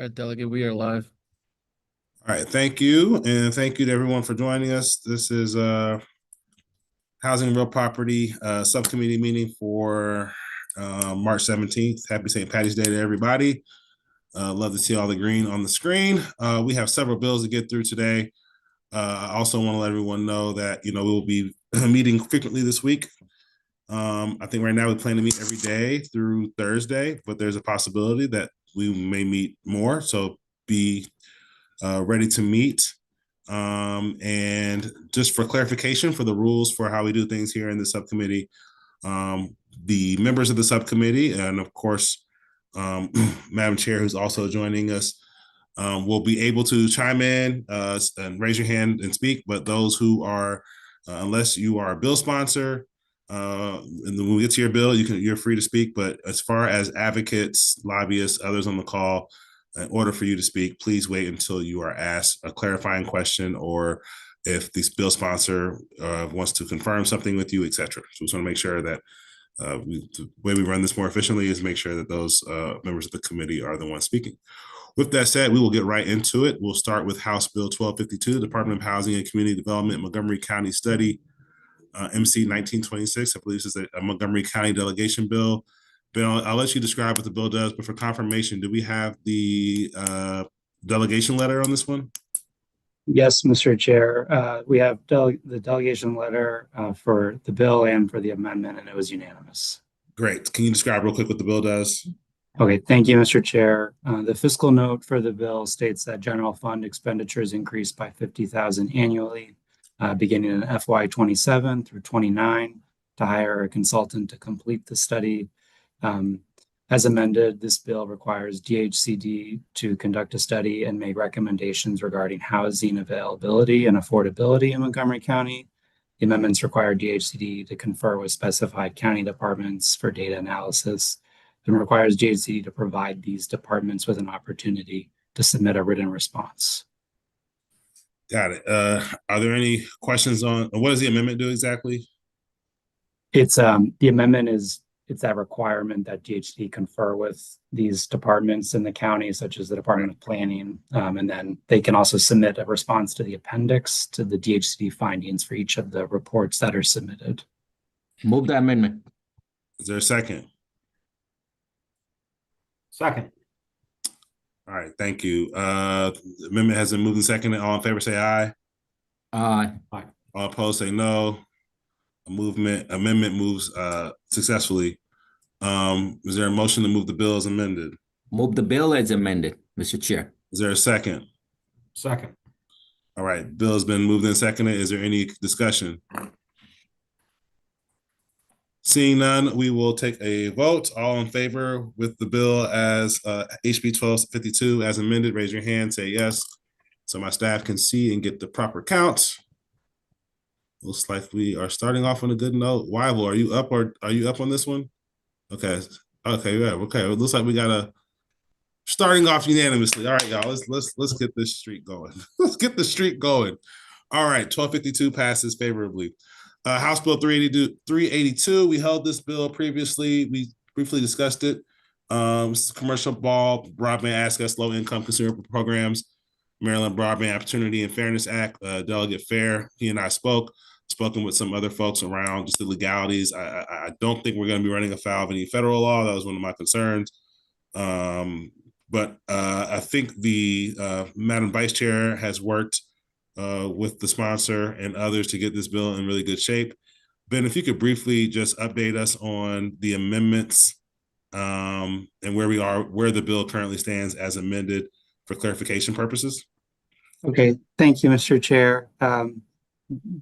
All right, Delegate, we are live. All right, thank you. And thank you to everyone for joining us. This is Housing and Real Property Subcommittee meeting for March 17th. Happy St. Patty's Day to everybody. Love to see all the green on the screen. We have several bills to get through today. I also want to let everyone know that, we will be meeting frequently this week. I think right now we plan to meet every day through Thursday, but there's a possibility that we may meet more. So be ready to meet. And just for clarification for the rules for how we do things here in the subcommittee, the members of the subcommittee, and of course, Madam Chair, who's also joining us, will be able to chime in and raise your hand and speak, but those who are, unless you are a bill sponsor, and then when we get to your bill, you're free to speak. But as far as advocates, lobbyists, others on the call, in order for you to speak, please wait until you are asked a clarifying question, or if the bill sponsor wants to confirm something with you, etc. So we just want to make sure that the way we run this more efficiently is make sure that those members of the committee are the ones speaking. With that said, we will get right into it. We'll start with House Bill 1252, Department of Housing and Community Development, Montgomery County Study, MC 1926. I believe this is a Montgomery County delegation bill. Bill, I'll let you describe what the bill does, but for confirmation, do we have the delegation letter on this one? Yes, Mr. Chair. We have the delegation letter for the bill and for the amendment, and it was unanimous. Great. Can you describe real quick what the bill does? Okay, thank you, Mr. Chair. The fiscal note for the bill states that general fund expenditures increased by $50,000 annually, beginning in FY 27 through 29, to hire a consultant to complete the study. As amended, this bill requires DHCD to conduct a study and make recommendations regarding housing availability and affordability in Montgomery County. The amendments require DHCD to confer with specified county departments for data analysis, and requires DHCD to provide these departments with an opportunity to submit a written response. Got it. Are there any questions on what does the amendment do exactly? It's the amendment is it's that requirement that DHCD confer with these departments in the county, such as the Department of Planning, and then they can also submit a response to the appendix to the DHCD findings for each of the reports that are submitted. Move the amendment. Is there a second? Second. All right, thank you. The amendment has been moved and seconded. All in favor say aye. Aye. All opposed say no. Amendment moves successfully. Is there a motion to move the bill as amended? Move the bill as amended, Mr. Chair. Is there a second? Second. All right, bill has been moved and seconded. Is there any discussion? Seeing none, we will take a vote. All in favor with the bill as HB 1252 as amended, raise your hand, say yes, so my staff can see and get the proper count. Looks like we are starting off on a good note. Wyvil, are you up on this one? Okay, yeah, okay. It looks like we got a starting off unanimously. All right, y'all. Let's get this streak going. Let's get the streak going. All right, 1252 passes favorably. House Bill 382. We held this bill previously. We briefly discussed it. Commercial broadband access, low income consumer programs, Maryland Broadband Opportunity and Fairness Act. Delegate Fair, he and I spoken with some other folks around just the legalities. I don't think we're going to be running afoul of any federal law. That was one of my concerns. But I think the Madam Vice Chair has worked with the sponsor and others to get this bill in really good shape. Ben, if you could briefly just update us on the amendments and where the bill currently stands as amended for clarification purposes. Okay, thank you, Mr. Chair.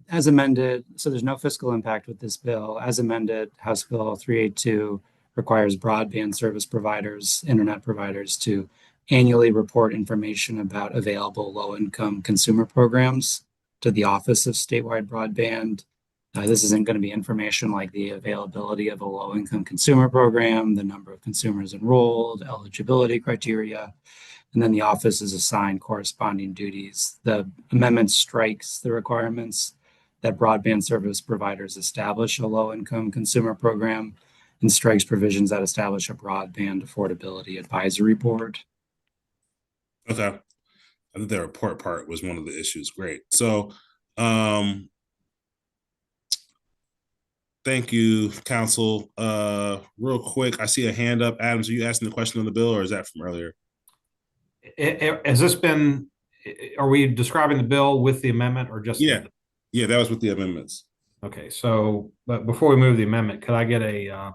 As amended, so there's no fiscal impact with this bill. As amended, House Bill 382 requires broadband service providers, internet providers, to annually report information about available low-income consumer programs to the Office of Statewide Broadband. This isn't going to be information like the availability of a low-income consumer program, the number of consumers enrolled, eligibility criteria, and then the office is assigned corresponding duties. The amendment strikes the requirements that broadband service providers establish a low-income consumer program and strikes provisions that establish a broadband affordability advisory board. Okay. I think the report part was one of the issues. Great. So, thank you, council. Real quick, I see a hand up. Adams, are you asking the question on the bill or is that from earlier? Has this been, are we describing the bill with the amendment or just? Yeah. Yeah, that was with the amendments. Okay, so, but before we move the amendment, could I get a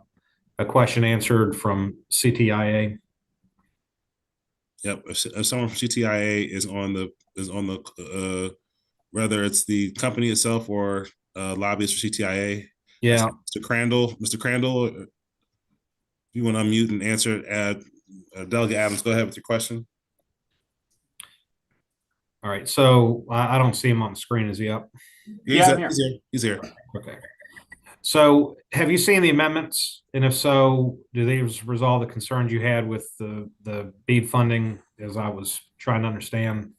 question answered from CTIA? Yep. If someone from CTIA is on the whether it's the company itself or lobbyists for CTIA. Yeah, Mr. Crandall, if you want to unmute and answer it, Delegate Adams, go ahead with your question. all right, so I don't see him on the screen. Is he up? I'm here. He's here. Okay. So have you seen the amendments? And if so, do these resolve the concerns you had with the BEAD funding, as I was trying to understand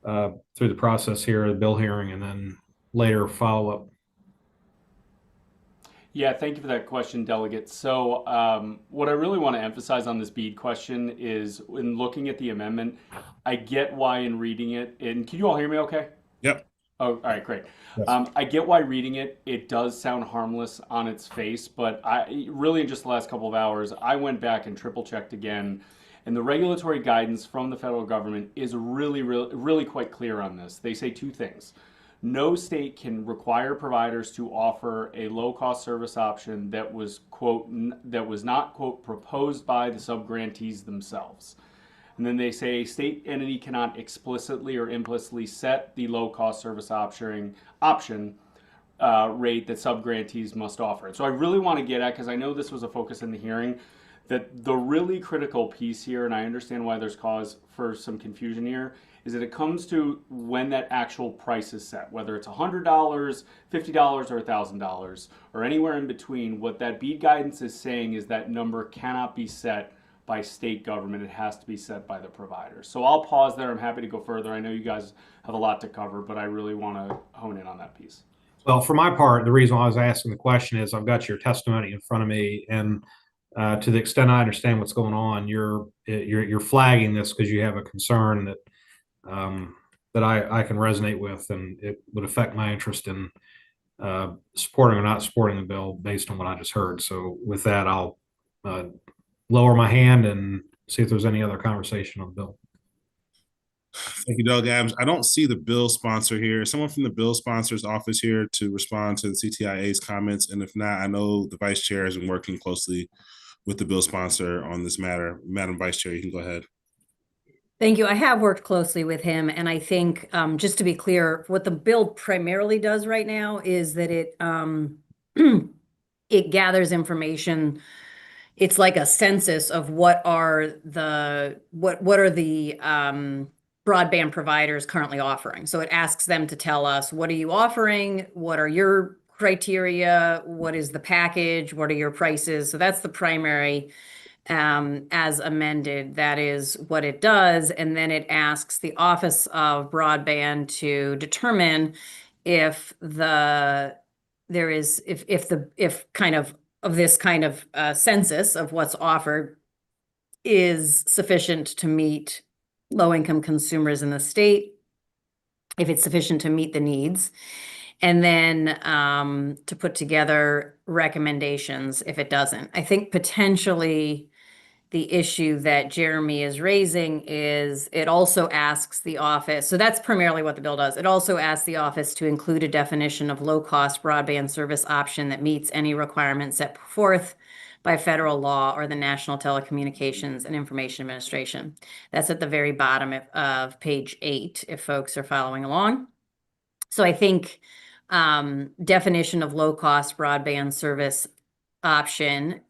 through the process here, the bill hearing, and then later follow-up? Yeah, thank you for that question, Delegate. So what I really want to emphasize on this BEAD question is in looking at the amendment, I get why in reading it, and can you all hear me okay? Yep. Oh, all right, great. Yes. I get why reading it, it does sound harmless on its face, but I really in just the last couple of hours, I went back and triple checked again, and the regulatory guidance from the federal government is really quite clear on this. They say two things. No state can require providers to offer a low-cost service option that was, quote, that was not, quote, proposed by the subgrantees themselves. And then they say a state entity cannot explicitly or implicitly set the low-cost service option rate that subgrantees must offer. So I really want to get at, because I know this was a focus in the hearing, that the really critical piece here, and I understand why there's cause for some confusion here, is that it comes to when that actual price is set, whether it's $100, $50, or $1,000, or anywhere in between. What that BEAD guidance is saying is that number cannot be set by state government. It has to be set by the provider. So I'll pause there. I'm happy to go further. I know you guys have a lot to cover, but I really want to hone in on that piece. Well, for my part, the reason why I was asking the question is I've got your testimony in front of me, and to the extent I understand what's going on, you're flagging this because you have a concern that that I can resonate with, and it would affect my interest in supporting or not supporting the bill based on what I just heard. So with that, I'll lower my hand and see if there's any other conversation on the bill. Thank you, Doug Adams. I don't see the bill sponsor here. Is someone from the bill sponsor's office here to respond to the CTIA's comments? And if not, I know the vice chair has been working closely with the bill sponsor on this matter. Madam Vice Chair, you can go ahead. Thank you. I have worked closely with him, and I think just to be clear, what the bill primarily does right now is that it it gathers information. It's like a census of what are the broadband providers currently offering. So it asks them to tell us, what are you offering? What are your criteria? What is the package? What are your prices? So that's the primary. As amended, that is what it does. And then it asks the Office of Broadband to determine if this kind of census of what's offered is sufficient to meet low-income consumers in the state, if it's sufficient to meet the needs, and then to put together recommendations if it doesn't. I think potentially the issue that Jeremy is raising is it also asks the office, so that's primarily what the bill does. It also asks the office to include a definition of low-cost broadband service option that meets any requirements set forth by federal law or the National Telecommunications and Information Administration. That's at the very bottom of page 8, if folks are following along. So I think definition of low-cost broadband service option,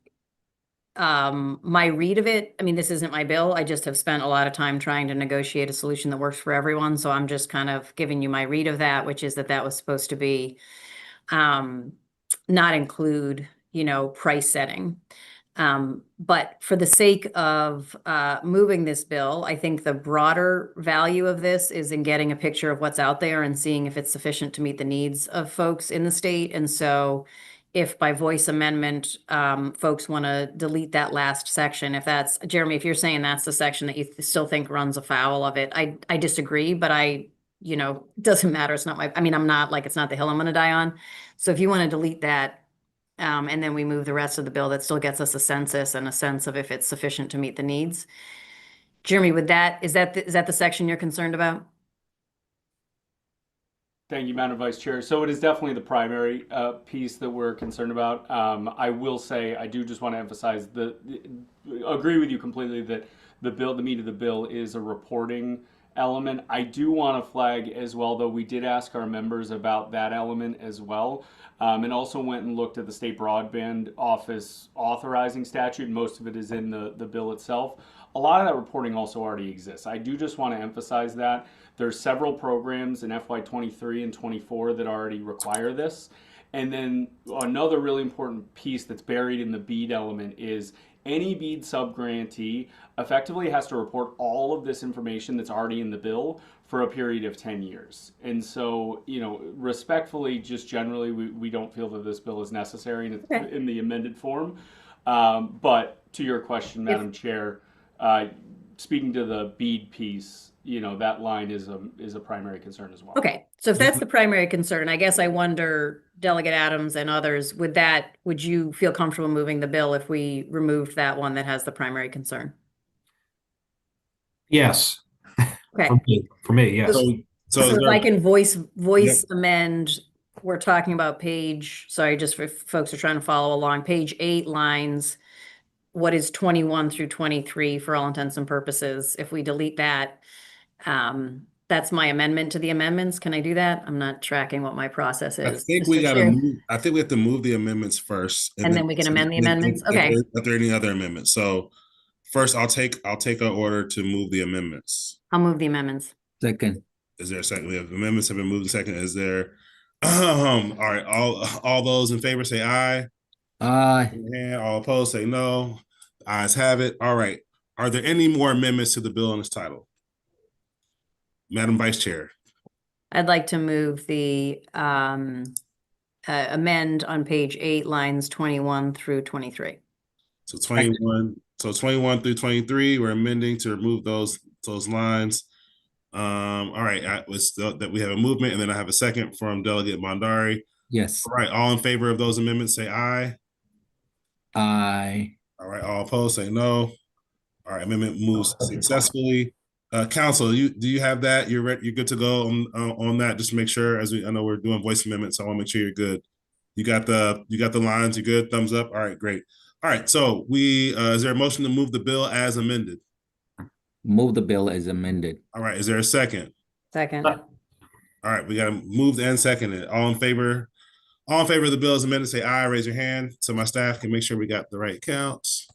my read of it, I mean, this isn't my bill. I just have spent a lot of time trying to negotiate a solution that works for everyone. So I'm just kind of giving you my read of that, which is that was supposed to be not include, price setting. But for the sake of moving this bill, I think the broader value of this is in getting a picture of what's out there and seeing if it's sufficient to meet the needs of folks in the state. And so if by voice amendment, folks want to delete that last section, if that's, Jeremy, if you're saying that's the section that you still think runs afoul of it, I disagree, but it doesn't matter. It's not I'm not like, it's not the hill I'm going to die on. So if you want to delete that, and then we move the rest of the bill, that still gets us a census and a sense of if it's sufficient to meet the needs. Jeremy, is that the section you're concerned about? Thank you, Madam Vice Chair. So it is definitely the primary piece that we're concerned about. I will say, I do just want to emphasize agree with you completely that the meat of the bill is a reporting element. I do want to flag as well, though we did ask our members about that element as well, and also went and looked at the state broadband office authorizing statute. Most of it is in the bill itself. A lot of that reporting also already exists. I do just want to emphasize that. There's several programs in FY23 and 24 that already require this. And then another really important piece that's buried in the BEAD element is any BEAD subgrantee effectively has to report all of this information that's already in the bill for a period of 10 years. And so, respectfully, just generally, we don't feel that this bill is necessary in the amended form. But to your question, Madam Chair, speaking to the BEAD piece, that line is a primary concern as well. Okay, so if that's the primary concern, I guess I wonder, Delegate Adams and others, would you feel comfortable moving the bill if we removed that one that has the primary concern? Yes. Okay. For me, yes. So if I can voice Yep. amend, we're talking about sorry, just for folks who are trying to follow along, page 8 lines, what is 21 through 23 for all intents and purposes. If we delete that, that's my amendment to the amendments. Can I do that? I'm not tracking what my process is. I think we have to move the amendments first. And then we can amend the amendments? Okay. Are there any other amendments? So first, I'll take an order to move the amendments. I'll move the amendments. Second. Is there a second? We have amendments have been moved. Second, is there? All right. All those in favor say aye. Aye. And all opposed say no. Ayes have it. All right. Are there any more amendments to the bill in its title? Madam Vice Chair. I'd like to move the amend on page 8 lines 21 through 23. So 21 through 23, we're amending to remove those lines. All right, that we have a movement, and then I have a second from Delegate Mondari. Yes. All right, all in favor of those amendments say aye. Aye. All right, all opposed say no. All right, amendment moves successfully. Council, do you have that? You're ready, you're good to go on that. Just to make sure, I know we're doing voice amendments, so I want to make sure you're good. You got the lines. You're good. Thumbs up. All right, great. All right, so is there a motion to move the bill as amended? Move the bill as amended. All right, is there a second? Second. All right, we got to move and second it. All in favor of the bill as amended, say aye. Raise your hand so my staff can make sure we got the right counts.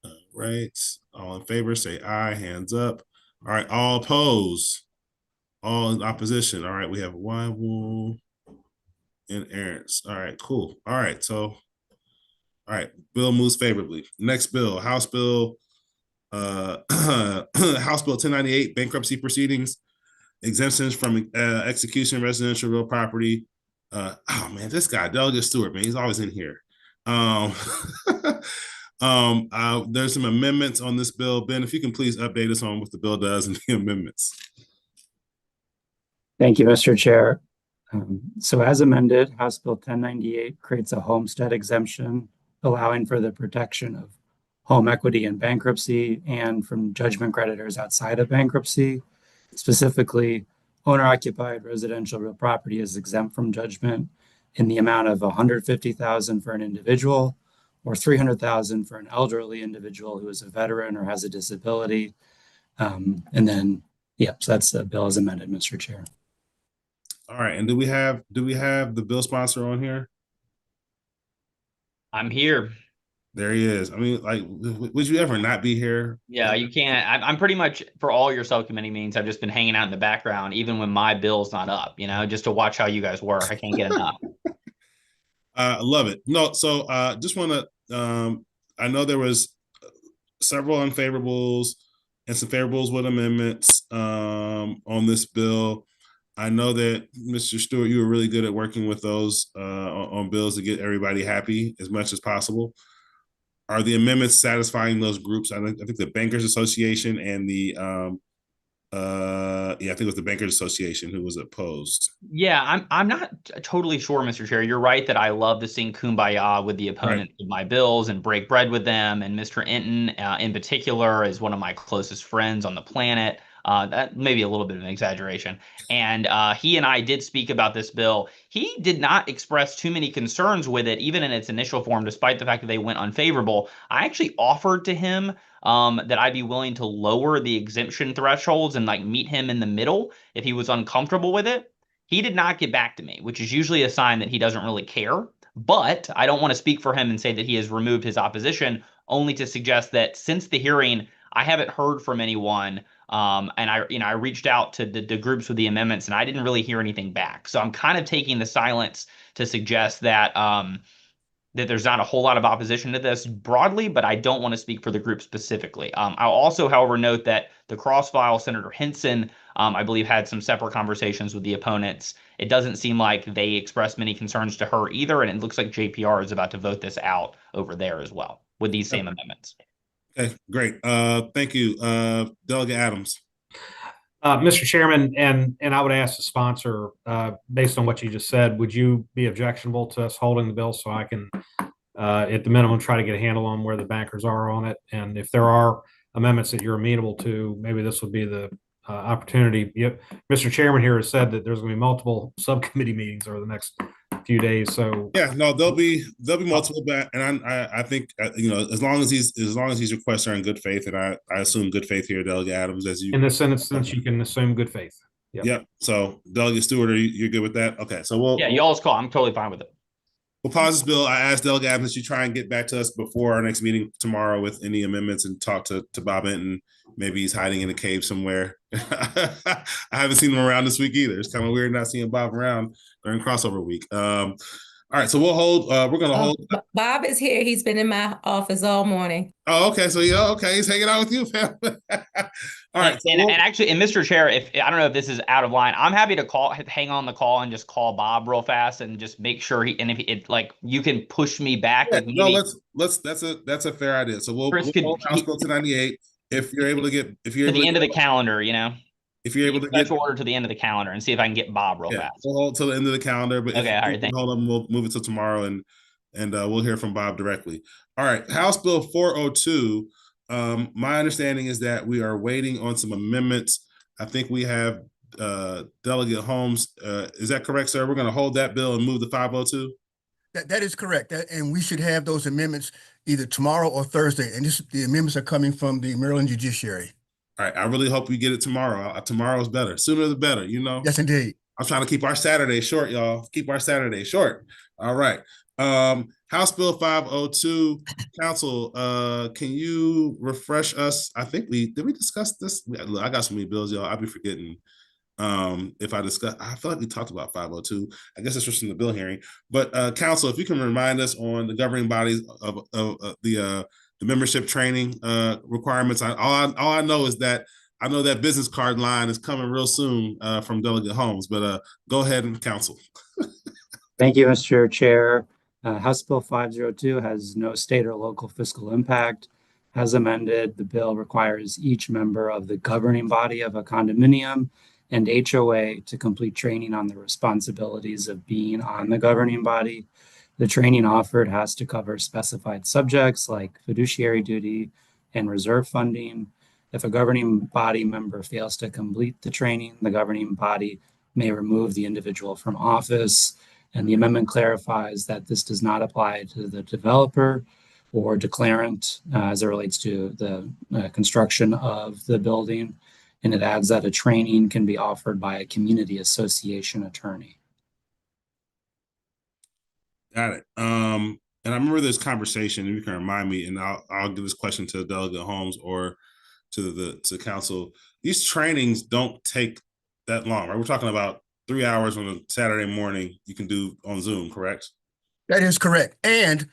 All right, all in favor say aye. Hands up. All right, all opposed. All in opposition. All right, we have Waiwu and Aaron's. All right, cool. All right, so bill moves favorably. Next bill, House Bill 1098, bankruptcy proceedings, exemptions from execution, residential real property. Oh man, this guy, Delegate Stewart, man, he's always in here. There's some amendments on this bill. Ben, if you can please update us on what the bill does and the amendments. Thank you, Mr. Chair. So as amended, House Bill 1098 creates a homestead exemption, allowing for the protection of home equity in bankruptcy and from judgment creditors outside of bankruptcy. Specifically, owner-occupied residential real property is exempt from judgment in the amount of $150,000 for an individual or $300,000 for an elderly individual who is a veteran or has a disability. So that's the bill as amended, Mr. Chair. All right, and do we have the bill sponsor on here? I'm here. There he is. I mean, like, would you ever not be here? Yeah, you can't. I'm pretty much for all your subcommittee meetings. I've just been hanging out in the background, even when my bill's not up. Just to watch how you guys work. I can't get enough. I love it. No, so just want to. I know there was several unfavorables and some favorables with amendments on this bill. I know that Mr. Stewart, you were really good at working with those on bills to get everybody happy as much as possible. Are the amendments satisfying those groups? I think the Bankers Association and the I think it was the Bankers Association who was opposed. Yeah, I'm not totally sure, Mr. Chair. You're right that I love to sing Kumbaya with the opponents of my bills and break bread with them. And Mr. Enton, in particular, is one of my closest friends on the planet. That may be a little bit of an exaggeration. And he and I did speak about this bill. He did not express too many concerns with it, even in its initial form, despite the fact that they went unfavorable. I actually offered to him that I'd be willing to lower the exemption thresholds and like meet him in the middle if he was uncomfortable with it. He did not get back to me, which is usually a sign that he doesn't really care. But I don't want to speak for him and say that he has removed his opposition, only to suggest that since the hearing, I haven't heard from anyone. And I reached out to the groups with the amendments, and I didn't really hear anything back. So I'm kind of taking the silence to suggest that that there's not a whole lot of opposition to this broadly, but I don't want to speak for the group specifically. I'll also, however, note that the cross-file, Senator Hinson, I believe, had some separate conversations with the opponents. It doesn't seem like they expressed many concerns to her either, and it looks like JPR is about to vote this out over there as well with these same amendments. Okay, great. Thank you. Delegate Adams. Mr. Chairman, and I would ask the sponsor, based on what you just said, would you be objectionable to us holding the bill so I can, at the minimum, try to get a handle on where the bankers are on it? And if there are amendments that you're amenable to, maybe this would be the opportunity. Yep. Mr. Chairman here has said that there's going to be multiple subcommittee meetings over the next few days. So yeah, no, there'll be multiple and I think as long as these requests are in good faith, and I assume good faith here, Delegate Adams, as you in this instance, you can assume good faith. Yep. So Delegate Stewart, you're good with that? Okay, so y'all's call. I'm totally fine with it. We'll pause this bill. I asked Delegate Adams you try and get back to us before our next meeting tomorrow with any amendments and talk to Bob Enton. Maybe he's hiding in a cave somewhere. I haven't seen him around this week either. It's kind of weird not seeing Bob around during crossover week. All right, so we'll hold. We're going to hold. Bob is here. He's been in my office all morning. Oh, okay. So okay, he's hanging out with you, fam. All right. And actually, Mr. Chair, if I don't know if this is out of line, I'm happy to hang on the call and just call Bob real fast and just make sure if like you can push me back. Yeah, like maybe, that's a fair idea. So we'll Chris could- hold House Bill 298 if you're able to get to the end of the calendar, if you're able to special get order to the end of the calendar and see if I can get Bob real fast. We'll hold till the end of the calendar. But Okay, all right, if you hold them, we'll move it to tomorrow and we'll hear from Bob directly. All right, House Bill 402. My understanding is that we are waiting on some amendments. I think we have Delegate Holmes. Is that correct, sir? We're going to hold that bill and move the 502? That is correct. And we should have those amendments either tomorrow or Thursday. And the amendments are coming from the Maryland Judiciary. All right. I really hope we get it tomorrow. Tomorrow's better. Sooner the better, Yes, indeed. I'm trying to keep our Saturday short, y'all. Keep our Saturday short. All right. House Bill 502. Council, can you refresh us? I think did we discuss this? Look, I got so many bills, y'all. I'll be forgetting. If I feel like we talked about 502. I guess it's just in the bill hearing. But Council, if you can remind us on the governing bodies of the membership training requirements. All I know is that I know that business card line is coming real soon from Delegate Holmes. But go ahead and Council. Thank you, Mr. Chair. House Bill 502 has no state or local fiscal impact. As amended, the bill requires each member of the governing body of a condominium and HOA to complete training on the responsibilities of being on the governing body. The training offered has to cover specified subjects like fiduciary duty and reserve funding. If a governing body member fails to complete the training, the governing body may remove the individual from office. And the amendment clarifies that this does not apply to the developer or declarant as it relates to the construction of the building. And it adds that a training can be offered by a community association attorney. Got it. And I remember this conversation, and you can remind me, and I'll give this question to Delegate Holmes or to Council. These trainings don't take that long, right? We're talking about 3 hours on a Saturday morning you can do on Zoom, correct? That is correct. And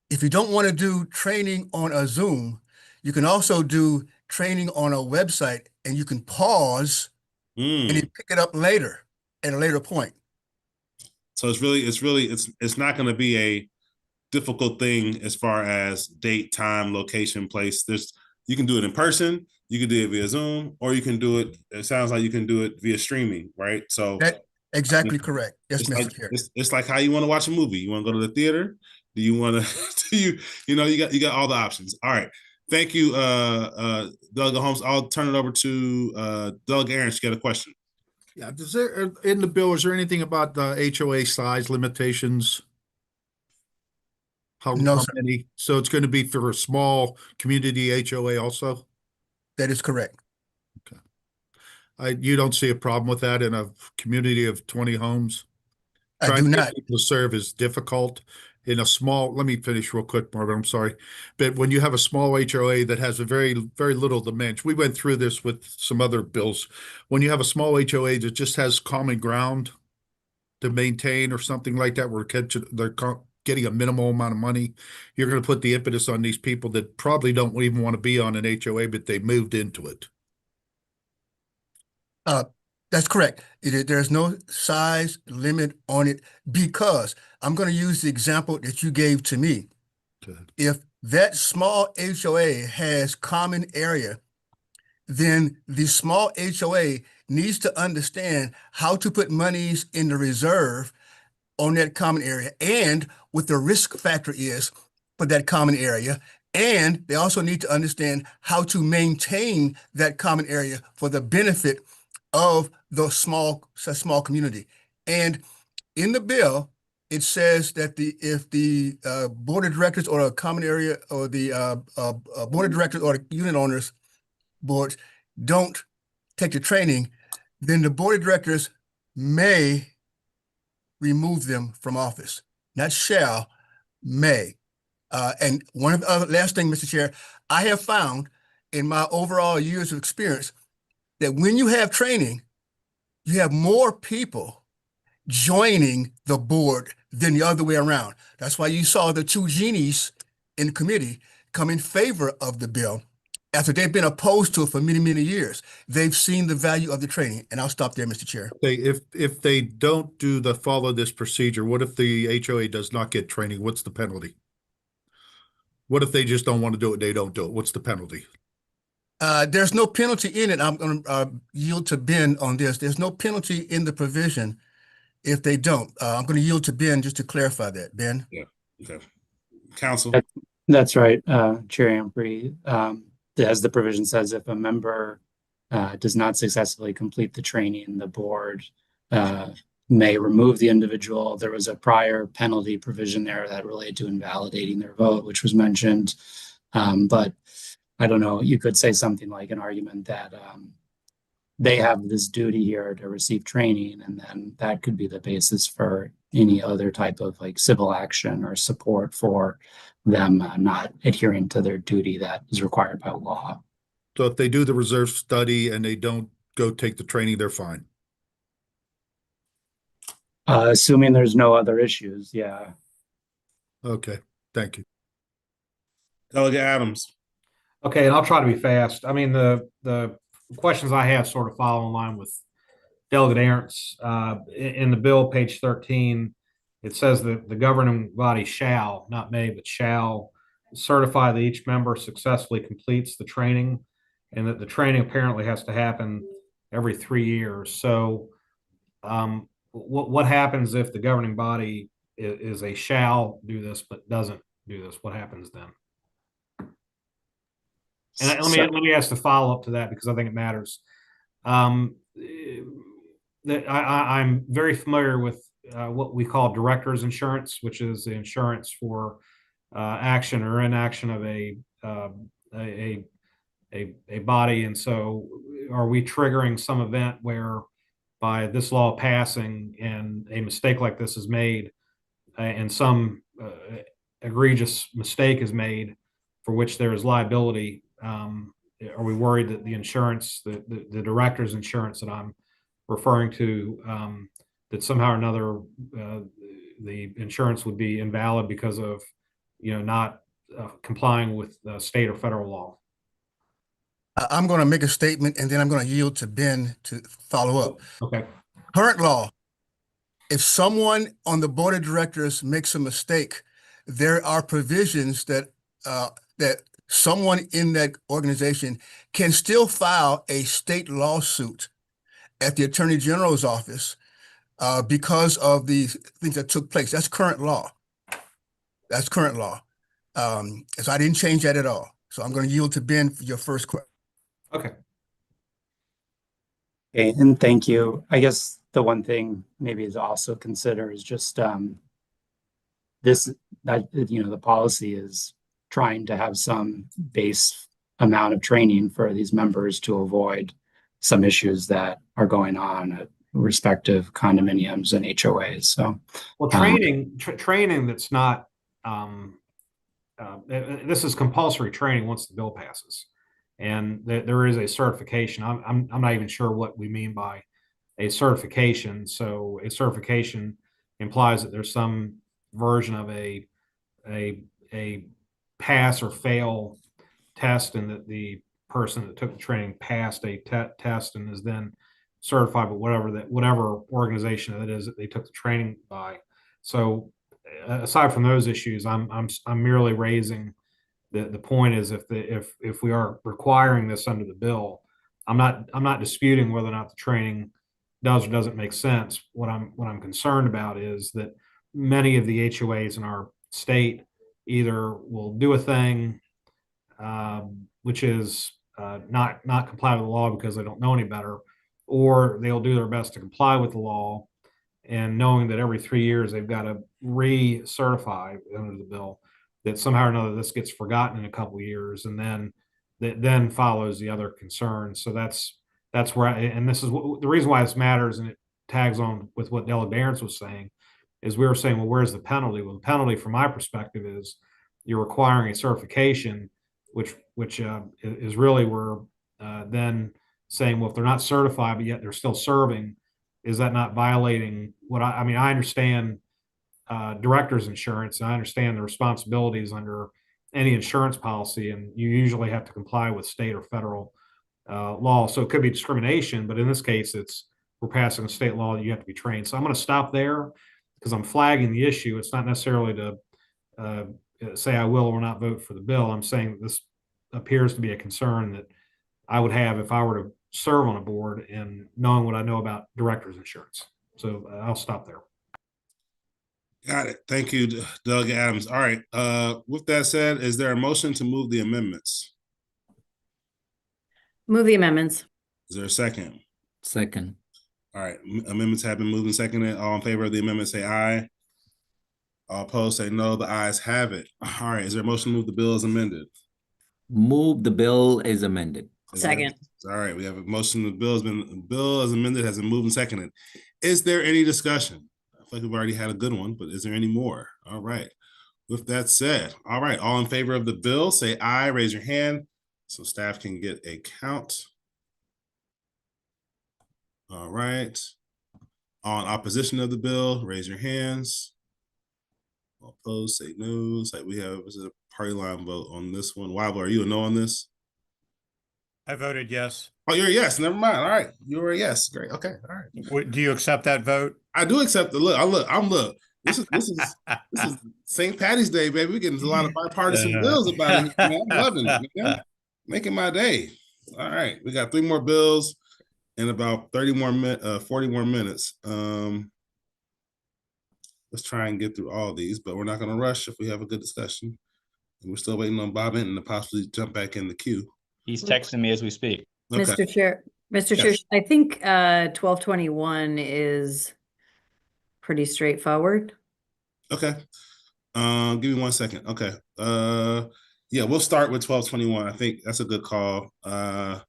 if you don't want to do training on a Zoom, you can also do training on a website, and you can pause and then pick it up later at a later point. So it's not going to be a difficult thing as far as date, time, location, place. You can do it in person, you can do it via Zoom, or you can do it. It sounds like you can do it via streaming, right? So That exactly correct. Yes, it's Mr. like Chair. it's like how you want to watch a movie. You want to go to the theater? Do you want to? You got all the options. All right. Thank you, Delegate Holmes. I'll turn it over to Delegate Aaron. You got a question? Yeah, does there in the bill, is there anything about the HOA size limitations? No, How sir. many? So it's going to be for a small community HOA also? That is correct. You don't see a problem with that in a community of 20 homes? I Trying do to not. get people to serve is difficult in a small, let me finish real quick, Marvin, I'm sorry. But when you have a small HOA that has a very, very little dimension, we went through this with some other bills. When you have a small HOA that just has common ground to maintain or something like that, where they're getting a minimal amount of money, you're going to put the impetus on these people that probably don't even want to be on an HOA, but they moved into it. That's correct. There's no size limit on it because I'm going to use the example that you gave to me. Good. If that small HOA has common area, then the small HOA needs to understand how to put monies in the reserve on that common area and what the risk factor is for that common area. And they also need to understand how to maintain that common area for the benefit of the small community. And in the bill, it says that if the board of directors or a common area or the board of directors or the unit owners boards don't take the training, then the board of directors may remove them from office. Not shall, may. And one of the other last thing, Mr. Chair, I have found in my overall years of experience that when you have training, you have more people joining the board than the other way around. That's why you saw the two genies in the committee come in favor of the bill after they've been opposed to it for many, many years. They've seen the value of the training. And I'll stop there, Mr. Chair. If they don't follow this procedure, what if the HOA does not get training? What's the penalty? What if they just don't want to do it? They don't do it. What's the penalty? There's no penalty in it. I'm going to yield to Ben on this. There's no penalty in the provision if they don't. I'm going to yield to Ben just to clarify that. Ben? Yeah. Okay. Council. That's right, Chair Ampry. As the provision says, if a member does not successfully complete the training, the board may remove the individual. There was a prior penalty provision there that related to invalidating their vote, which was mentioned. But I don't know, you could say something like an argument that they have this duty here to receive training, and then that could be the basis for any other type of like civil action or support for them not adhering to their duty that is required by law. So if they do the reserve study and they don't go take the training, they're fine. Assuming there's no other issues, yeah. Okay, thank you. Delegate Adams. Okay, and I'll try to be fast. I mean, the questions I have sort of follow in line with Delegate Aaron's. In the bill, page 13, it says that the governing body shall, not may, but shall certify that each member successfully completes the training, and that the training apparently has to happen every 3 years. So what happens if the governing body is a shall do this but doesn't do this? What happens then? And let me ask the follow up to that because I think it matters. I'm very familiar with what we call director's insurance, which is the insurance for action or inaction of a body. And so, are we triggering some event where, by this law passing and a mistake like this is made, and some egregious mistake is made for which there is liability? Are we worried that the insurance, the director's insurance that I'm referring to, that somehow or another the insurance would be invalid because of, not complying with state or federal law? I'm going to make a statement and then I'm going to yield to Ben to follow up. Okay. Current law, if someone on the board of directors makes a mistake, there are provisions that that someone in that organization can still file a state lawsuit at the Attorney General's office because of the things that took place. That's current law. That's current law. So I didn't change that at all. So I'm going to yield to Ben for your first question. Okay. Okay, and thank you. I guess the one thing maybe to also consider is just the policy is trying to have some base amount of training for these members to avoid some issues that are going on at respective condominiums and HOAs. So, Well, training that's not, this is compulsory training once the bill passes. And there is a certification. I'm not even sure what we mean by a certification. So a certification implies that there's some version of a pass or fail test, and that the person that took the training passed a test and is then certified by whatever organization it is that they took the training by. So aside from those issues, I'm merely raising the point is if we are requiring this under the bill, I'm not disputing whether or not the training does or doesn't make sense. What I'm concerned about is that many of the HOAs in our state either will do a thing which is not comply with the law because they don't know any better, or they'll do their best to comply with the law, and knowing that every 3 years they've got to recertify under the bill, that somehow or another this gets forgotten in a couple of years, and then that then follows the other concerns. So that's where and this is the reason why this matters, and it tags on with what Della Barnes was saying, is we were saying, well, where's the penalty? Well, the penalty from my perspective is you're requiring a certification, which is really where then saying, well, if they're not certified but yet they're still serving, is that not violating what I mean? I understand director's insurance, and I understand the responsibilities under any insurance policy, and you usually have to comply with state or federal law. So it could be discrimination, but in this case, we're passing a state law that you have to be trained. So I'm going to stop there because I'm flagging the issue. It's not necessarily to say I will or not vote for the bill. I'm saying that this appears to be a concern that I would have if I were to serve on a board and knowing what I know about director's insurance. So I'll stop there. Got it. Thank you, Delegate Adams. All right. With that said, is there a motion to move the amendments? Move the amendments. Is there a second? Second. All right. Amendments have been moved and seconded. All in favor of the amendment, say aye. All opposed, say no. The ayes have it. All right. Is there a motion to move the bill as amended? Move the bill as amended. Second. All right. We have a motion. The bill as amended has been moved and seconded. Is there any discussion? I feel like we've already had a good one, but is there any more? All right. With that said, all right. All in favor of the bill, say aye. Raise your hand so staff can get a count. All right. All in opposition of the bill, raise your hands. All opposed, say no. It's like we have a party line vote on this one. Weibel, are you a no on this? I voted yes. Oh, you're a yes. Never mind. All right. You were a yes. Great. Okay. All right. Do you accept that vote? I do accept the look. Look. This is St. Patty's Day, baby. We're getting a lot of bipartisan bills about it. Man. I'm loving it, man. Making my day. All right. We got 3 more bills in about 40 more minutes. Let's try and get through all these, but we're not going to rush if we have a good discussion. And we're still waiting on Bob Hinton to possibly jump back in the queue. He's texting me as we speak. Okay. Mr. Chair, Yes. I think 1221 is pretty straightforward. Okay. Give me 1 second. Okay. Yeah, we'll start with 1221. I think that's a good call. I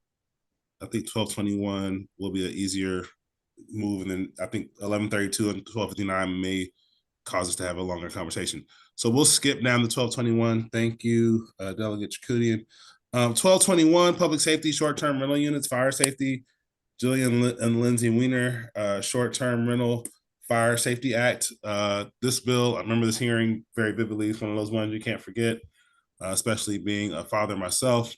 think 1221 will be an easier move, and then I think 1132 and 1259 may cause us to have a longer conversation. So we'll skip down to 1221. Thank you, Delegate Chakoudian. 1221, public safety, short-term rental units, fire safety. Jillian and Lindsay Weiner, short-term rental Fire Safety Act. This bill, I remember this hearing very vividly. It's one of those ones you can't forget, especially being a father myself.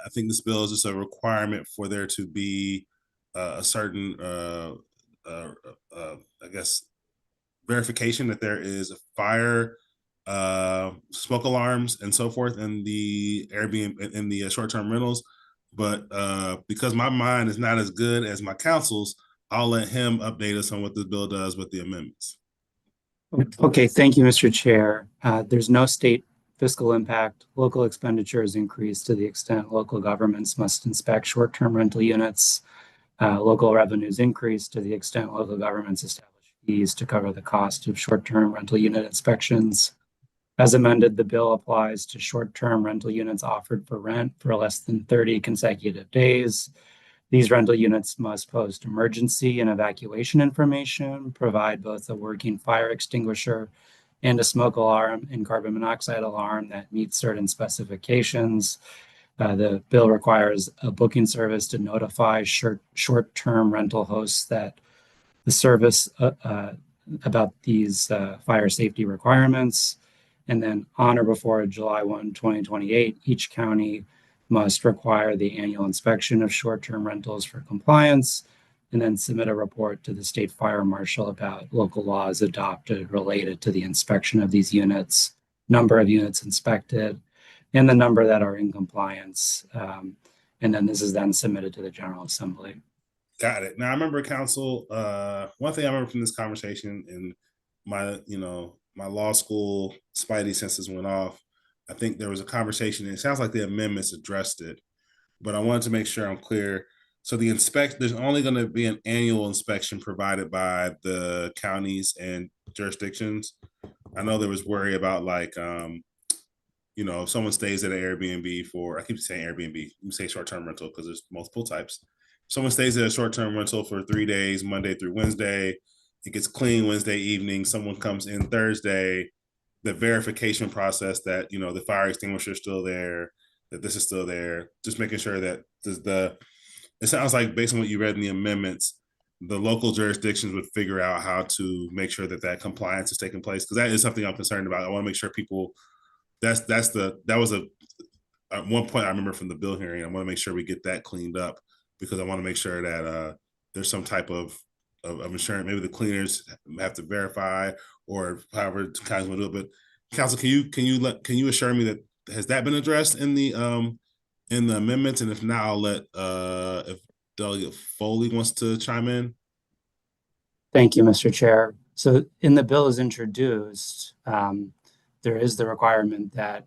I think this bill is just a requirement for there to be a certain, I guess, verification that there is a fire, smoke alarms, and so forth in the Airbnb, in the short-term rentals. But because my mind is not as good as my counsel's, I'll let him update us on what this bill does with the amendments. Okay, thank you, Mr. Chair. There's no state fiscal impact. Local expenditures increase to the extent local governments must inspect short-term rental units. Local revenues increase to the extent local governments establish fees to cover the cost of short-term rental unit inspections. As amended, the bill applies to short-term rental units offered for rent for less than 30 consecutive days. These rental units must post emergency and evacuation information, provide both a working fire extinguisher and a smoke alarm and carbon monoxide alarm that meets certain specifications. The bill requires a booking service to notify short-term rental hosts that the service about these fire safety requirements. And then on or before July 1, 2028, each county must require the annual inspection of short-term rentals for compliance, and then submit a report to the state fire marshal about local laws adopted related to the inspection of these units, number of units inspected, and the number that are in compliance. And then this is then submitted to the General Assembly. Got it. Now I remember, counsel, one thing I remember from this conversation, and my law school spidey senses went off. I think there was a conversation, and it sounds like the amendments addressed it, but I wanted to make sure I'm clear. So there's only going to be an annual inspection provided by the counties and jurisdictions. I know there was worry about if someone stays at an Airbnb I keep saying Airbnb, you say short-term rental because there's multiple types. Someone stays at a short-term rental for 3 days, Monday through Wednesday. It gets clean Wednesday evening. Someone comes in Thursday. The verification process that, the fire extinguisher is still there, that this is still there, just making sure that it sounds like based on what you read in the amendments, the local jurisdictions would figure out how to make sure that compliance is taking place. Because that is something I'm concerned about. I want to make sure people, that was at one point I remember from the bill hearing, I want to make sure we get that cleaned up, because I want to make sure that there's some type of insurance. Maybe the cleaners have to verify, or however kinds will do it. But counsel, can you assure me that has that been addressed in the amendments? And if not, I'll let if Delegate Foley wants to chime in. Thank you, Mr. Chair. So in the bill as introduced, there is the requirement that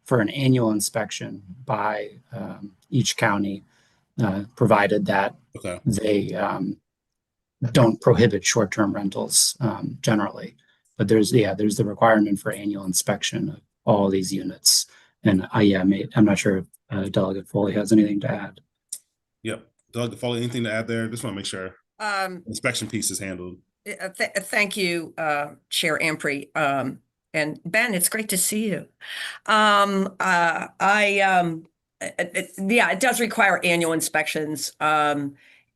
for an annual inspection by each county, provided that they don't prohibit short-term rentals generally. But there's the requirement for annual inspection of all these units. And I'm not sure if Delegate Foley has anything to add. Yep. Delegate Foley, anything to add there? Just want to make sure inspection piece is handled. Thank you, Chair Ampry. And Ben, it's great to see you. It does require annual inspections.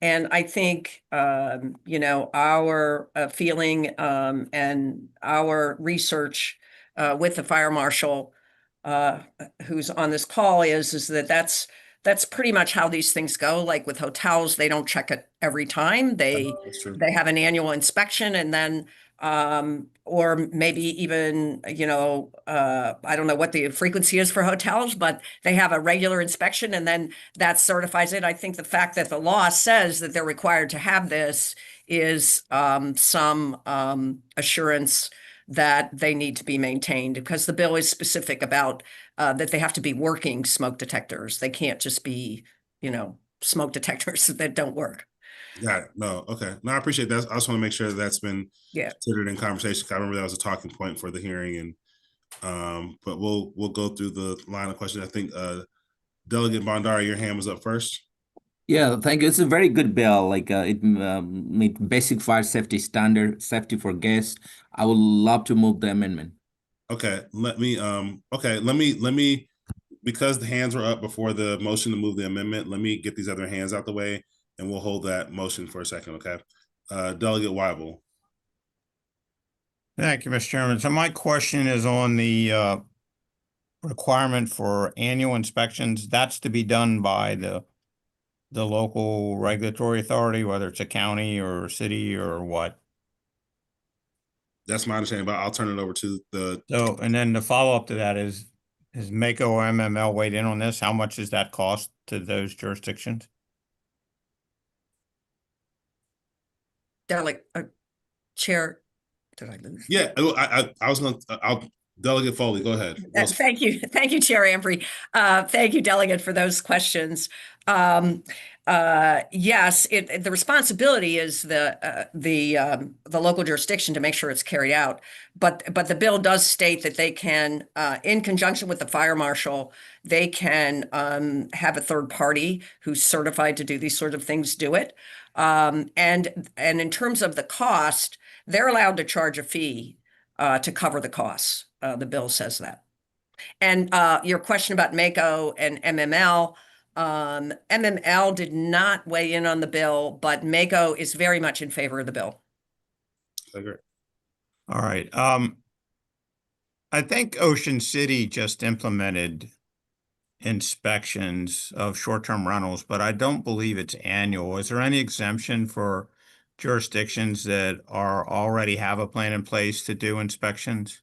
And I think, our feeling and our research with the fire marshal who's on this call is that that's pretty much how these things go. Like with hotels, they don't check it every time. They have an annual inspection, and then or maybe even, I don't know what the frequency is for hotels, but they have a regular inspection, and then that certifies it. I think the fact that the law says that they're required to have this is some assurance that they need to be maintained, because the bill is specific about that they have to be working smoke detectors. They can't just be, smoke detectors that don't work. Got it. No, okay. No, I appreciate that. I just want to make sure that's been considered in conversation. I remember that was a talking point for the hearing, and but we'll go through the line of questions. I think Delegate Bondari, your hand was up first. Yeah, thank you. It's a very good bill. It meet basic fire safety standard, safety for guests. I would love to move the amendment. Okay, let me because the hands were up before the motion to move the amendment, let me get these other hands out the way, and we'll hold that motion for a second, okay? Delegate Weibel. Thank you, Mr. Chairman. So my question is on the requirement for annual inspections, that's to be done by the local regulatory authority, whether it's a county or city or what? That's my understanding, but I'll turn it over to the, So, and then the follow-up to that is MACO or MML weighed in on this? How much does that cost to those jurisdictions? Chair, did I lose? yeah, I was going to, I'll, Delegate Foley, go ahead. Thank you. Thank you, Chair Ampry. Thank you, Delegate, for those questions. Yes, the responsibility is the local jurisdiction to make sure it's carried out. But the bill does state that they can, in conjunction with the fire marshal, they can have a third party who's certified to do these sort of things do it. And in terms of the cost, they're allowed to charge a fee to cover the costs. The bill says that. And your question about MACO and MML, MML did not weigh in on the bill, but MACO is very much in favor of the bill. Okay. All right. I think Ocean City just implemented inspections of short-term rentals, but I don't believe it's annual. Is there any exemption for jurisdictions that already have a plan in place to do inspections?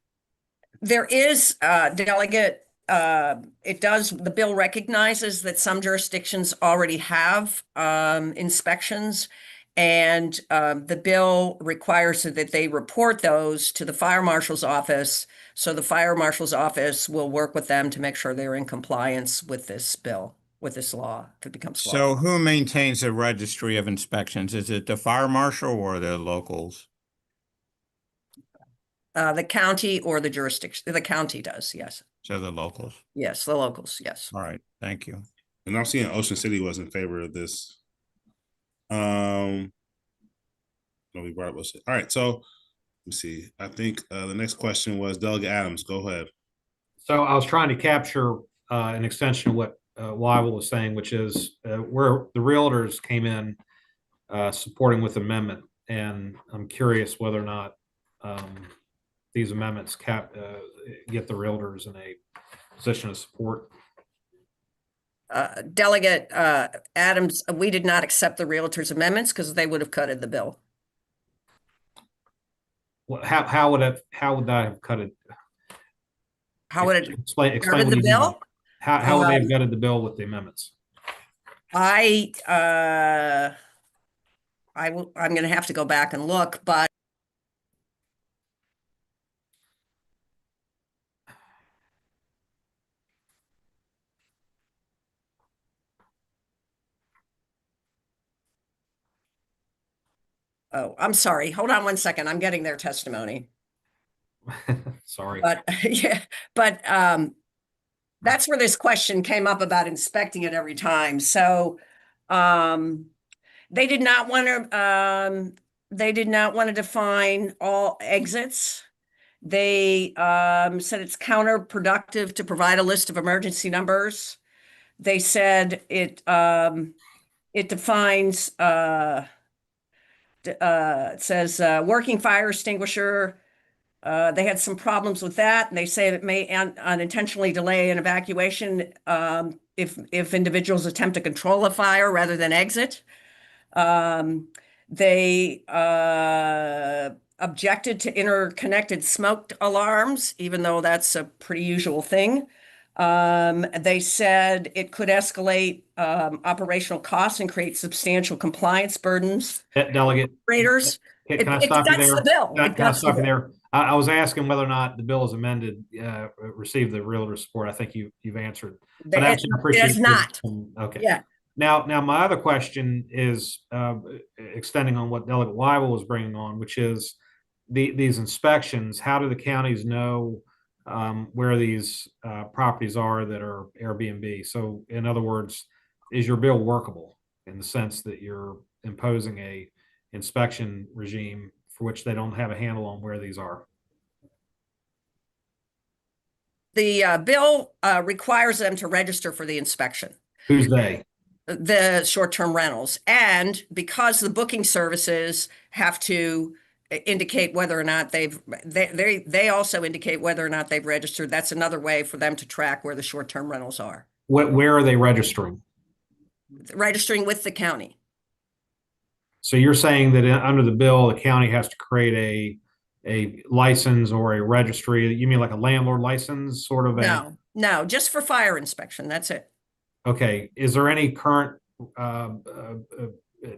There is, Delegate, the bill recognizes that some jurisdictions already have inspections, and the bill requires that they report those to the fire marshal's office. So the fire marshal's office will work with them to make sure they're in compliance with this bill, with this law, if it becomes law. So who maintains a registry of inspections? Is it the fire marshal or the locals? The county or the jurisdiction. The county does, yes. So the locals. Yes, the locals, yes. All right, thank you. And I'm seeing Ocean City was in favor of this. No, we brought Ocean. All right, so let me see. I think the next question was Delegate Adams. Go ahead. So I was trying to capture an extension of what Wyville was saying, which is where the realtors came in supporting with amendment. And I'm curious whether or not these amendments get the realtors in a position of support. Delegate Adams, we did not accept the realtors' amendments because they would have cutted the bill. Well, how would that have cut it? How would it explain gutted what the you mean by- bill? How would they have gutted the bill with the amendments? I'm going to have to go back and look, but oh, I'm sorry. Hold on one second. I'm getting their testimony. Sorry. But yeah, but that's where this question came up about inspecting it every time. So they did not want to define all exits. They said it's counterproductive to provide a list of emergency numbers. They said it defines it says working fire extinguisher. They had some problems with that, and they say it may unintentionally delay an evacuation if individuals attempt to control a fire rather than exit. They objected to interconnected smoke alarms, even though that's a pretty usual thing. They said it could escalate operational costs and create substantial compliance burdens. Delegate, Operators. can I stop you there? The bill. Can I stop you there? I was asking whether or not the bill is amended, received the realtor support. I think you've answered. But actually, I appreciate it is not. Okay. Yeah. Now, my other question is extending on what Delegate Wyville was bringing on, which is these inspections. How do the counties know where these properties are that are Airbnb? So, in other words, is your bill workable in the sense that you're imposing a inspection regime for which they don't have a handle on where these are? The bill requires them to register for the inspection. Who's they? The short-term rentals. And because the booking services have to indicate whether or not they also indicate whether or not they've registered. That's another way for them to track where the short-term rentals are. Where are they registering? Registering with the county. So you're saying that under the bill, the county has to create a license or a registry? You mean like a landlord license, sort of a? No, just for fire inspection. That's it. Okay. Is there any current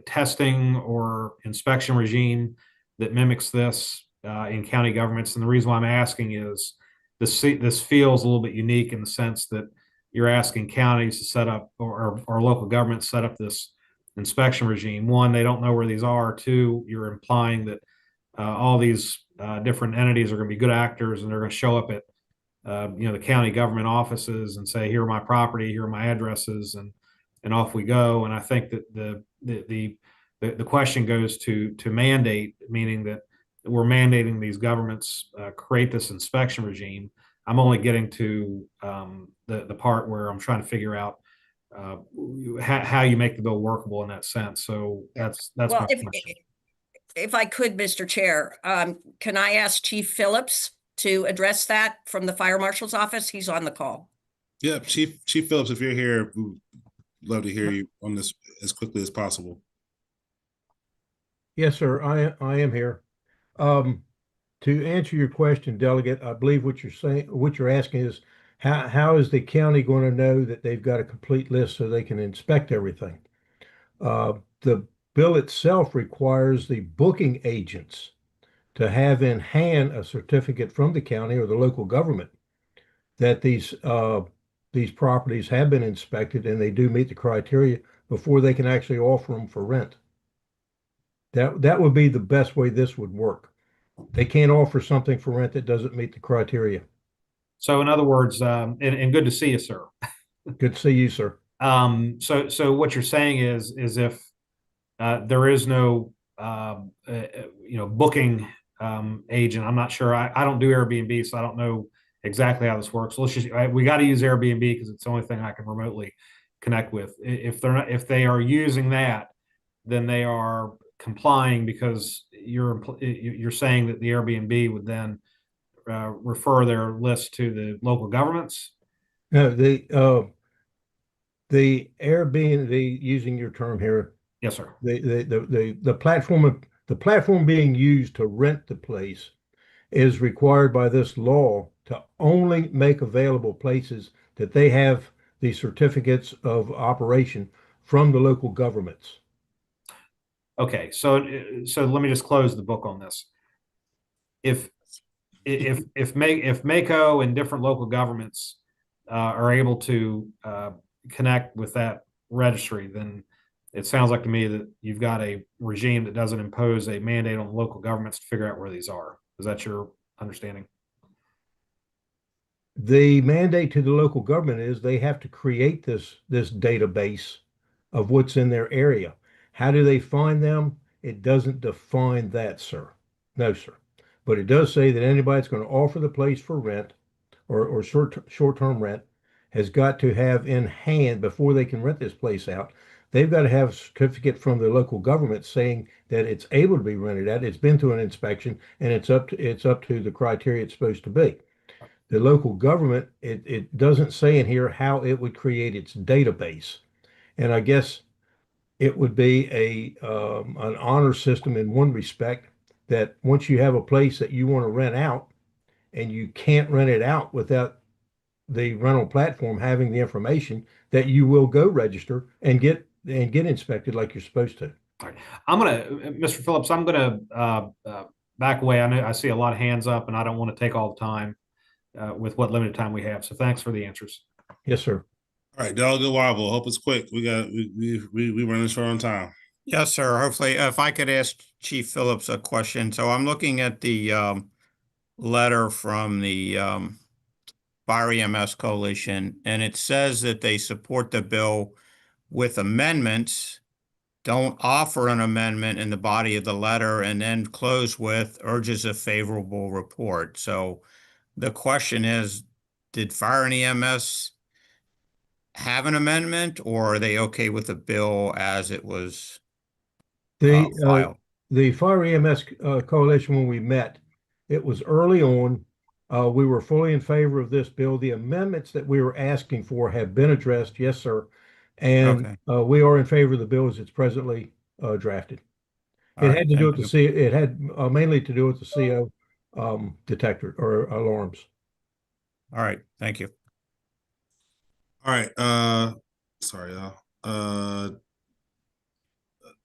testing or inspection regime that mimics this in county governments? And the reason why I'm asking is this feels a little bit unique in the sense that you're asking counties to set up or local governments set up this inspection regime. One, they don't know where these are. Two, you're implying that all these different entities are going to be good actors and they're going to show up at the county government offices and say, here are my property, here are my addresses, and off we go. And I think that the question goes to mandate, meaning that we're mandating these governments create this inspection regime. I'm only getting to the part where I'm trying to figure out how you make the bill workable in that sense. So that's my question. If I could, Mr. Chair, can I ask Chief Phillips to address that from the Fire Marshal's office? He's on the call. Yeah, Chief Phillips, if you're here, we'd love to hear you on this as quickly as possible. Yes, sir. I am here. To answer your question, Delegate, I believe what you're asking is how is the county going to know that they've got a complete list so they can inspect everything? The bill itself requires the booking agents to have in hand a certificate from the county or the local government that these properties have been inspected and they do meet the criteria before they can actually offer them for rent. That would be the best way this would work. They can't offer something for rent that doesn't meet the criteria. So in other words, and good to see you, sir. Good to see you, sir. So what you're saying is if there is no booking agent, I'm not sure. I don't do Airbnb, so I don't know exactly how this works. So we got to use Airbnb because it's the only thing I can remotely connect with. If they are using that, then they are complying because you're saying that the Airbnb would then refer their list to the local governments. No, the Airbnb, using your term here. Yes, sir. The platform being used to rent the place is required by this law to only make available places that they have the certificates of operation from the local governments. Okay, so let me just close the book on this. If MACO and different local governments are able to connect with that registry, then it sounds like to me that you've got a regime that doesn't impose a mandate on local governments to figure out where these are. Is that your understanding? The mandate to the local government is they have to create this database of what's in their area. How do they find them? It doesn't define that, sir. No, sir. But it does say that anybody that's going to offer the place for rent or short-term rent has got to have in hand, before they can rent this place out, they've got to have a certificate from the local government saying that it's able to be rented out. It's been through an inspection and it's up to the criteria it's supposed to be. The local government, it doesn't say in here how it would create its database. And I guess it would be an honor system in one respect, that once you have a place that you want to rent out and you can't rent it out without the rental platform having the information, that you will go register and get inspected like you're supposed to. All right. Mr. Phillips, I'm gonna back away. I know I see a lot of hands up and I don't want to take all the time with what limited time we have. So thanks for the answers. Yes, sir. All right, Delegate Wobble, hope it's quick. We run this short on time. Yes, sir. Hopefully, if I could ask Chief Phillips a question. So I'm looking at the letter from the Fire EMS Coalition, and it says that they support the bill with amendments, don't offer an amendment in the body of the letter, and then close with urges a favorable report. So the question is, did Fire and EMS have an amendment, or are they okay with the bill as it was filed? the Fire EMS Coalition, when we met, it was early on. We were fully in favor of this bill. The amendments that we were asking for have been addressed. Yes, sir. And we are in favor of the bill as it's presently drafted. All It right, had to do thank with the you. it had mainly to do with the CO detector or alarms. All right, thank you. All right, sorry, y'all.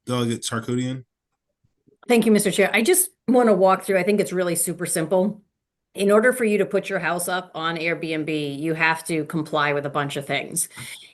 Delegate Charkoudian. Thank you, Mr. Chair. I just want to walk through, I think it's really super simple. In order for you to put your house up on Airbnb, you have to comply with a bunch of things.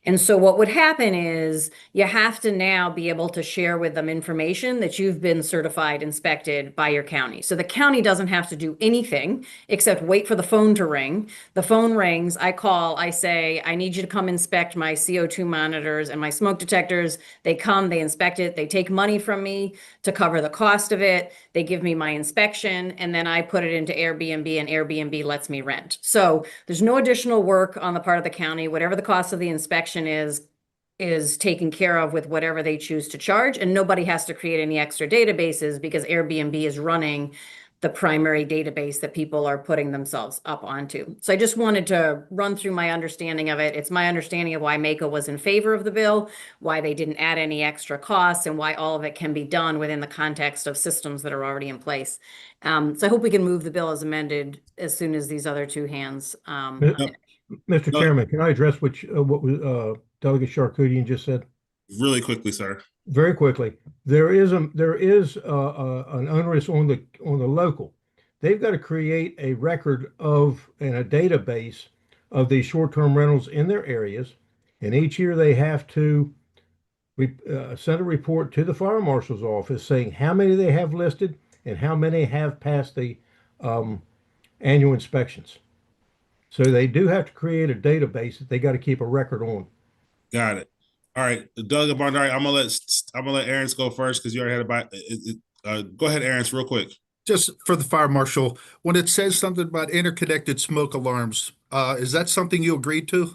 And so what would happen is you have to now be able to share with them information that you've been certified, inspected by your county. So the county doesn't have to do anything except wait for the phone to ring. The phone rings, I call, I say, I need you to come inspect my CO2 monitors and my smoke detectors. They come, they inspect it, they take money from me to cover the cost of it. They give me my inspection, and then I put it into Airbnb, and Airbnb lets me rent. So there's no additional work on the part of the county. Whatever the cost of the inspection is taken care of with whatever they choose to charge, and nobody has to create any extra databases because Airbnb is running the primary database that people are putting themselves up onto. So I just wanted to run through my understanding of it. It's my understanding of why MACO was in favor of the bill, why they didn't add any extra costs, and why all of it can be done within the context of systems that are already in place. So I hope we can move the bill as amended as soon as these other two hands. Mr. Chairman, can I address what Delegate Charkoudian just said? Really quickly, sir. Very quickly. There is an onus on the local. They've got to create a record of and a database of these short-term rentals in their areas, and each year they have to send a report to the fire marshal's office saying how many they have listed and how many have passed the annual inspections. So they do have to create a database that they got to keep a record on. Got it. All right, Delegate Bondari, I'm gonna let Aaron's go first because you already had about. Go ahead, Aaron's, real quick. Just for the fire marshal, when it says something about interconnected smoke alarms, is that something you agreed to?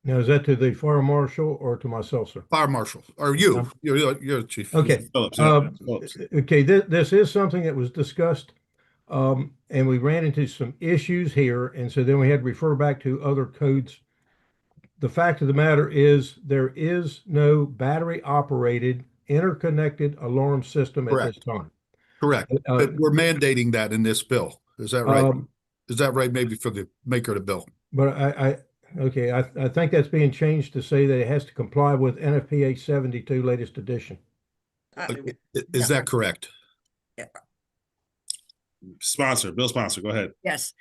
Now, is that to the fire marshal or to myself, sir? Fire marshal, or you? You're the chief. Okay. Phillips, Phillips. Okay. This is something that was discussed, and we ran into some issues here, and so then we had to refer back to other codes. The fact of the matter is there is no battery operated interconnected alarm system at this time. Correct. But we're mandating that in this bill. Is that right? Is that right? Maybe for the maker of the bill. But I think that's being changed to say that it has to comply with NFPA 72 latest edition. Is that correct? Bill sponsor, go ahead. Yes.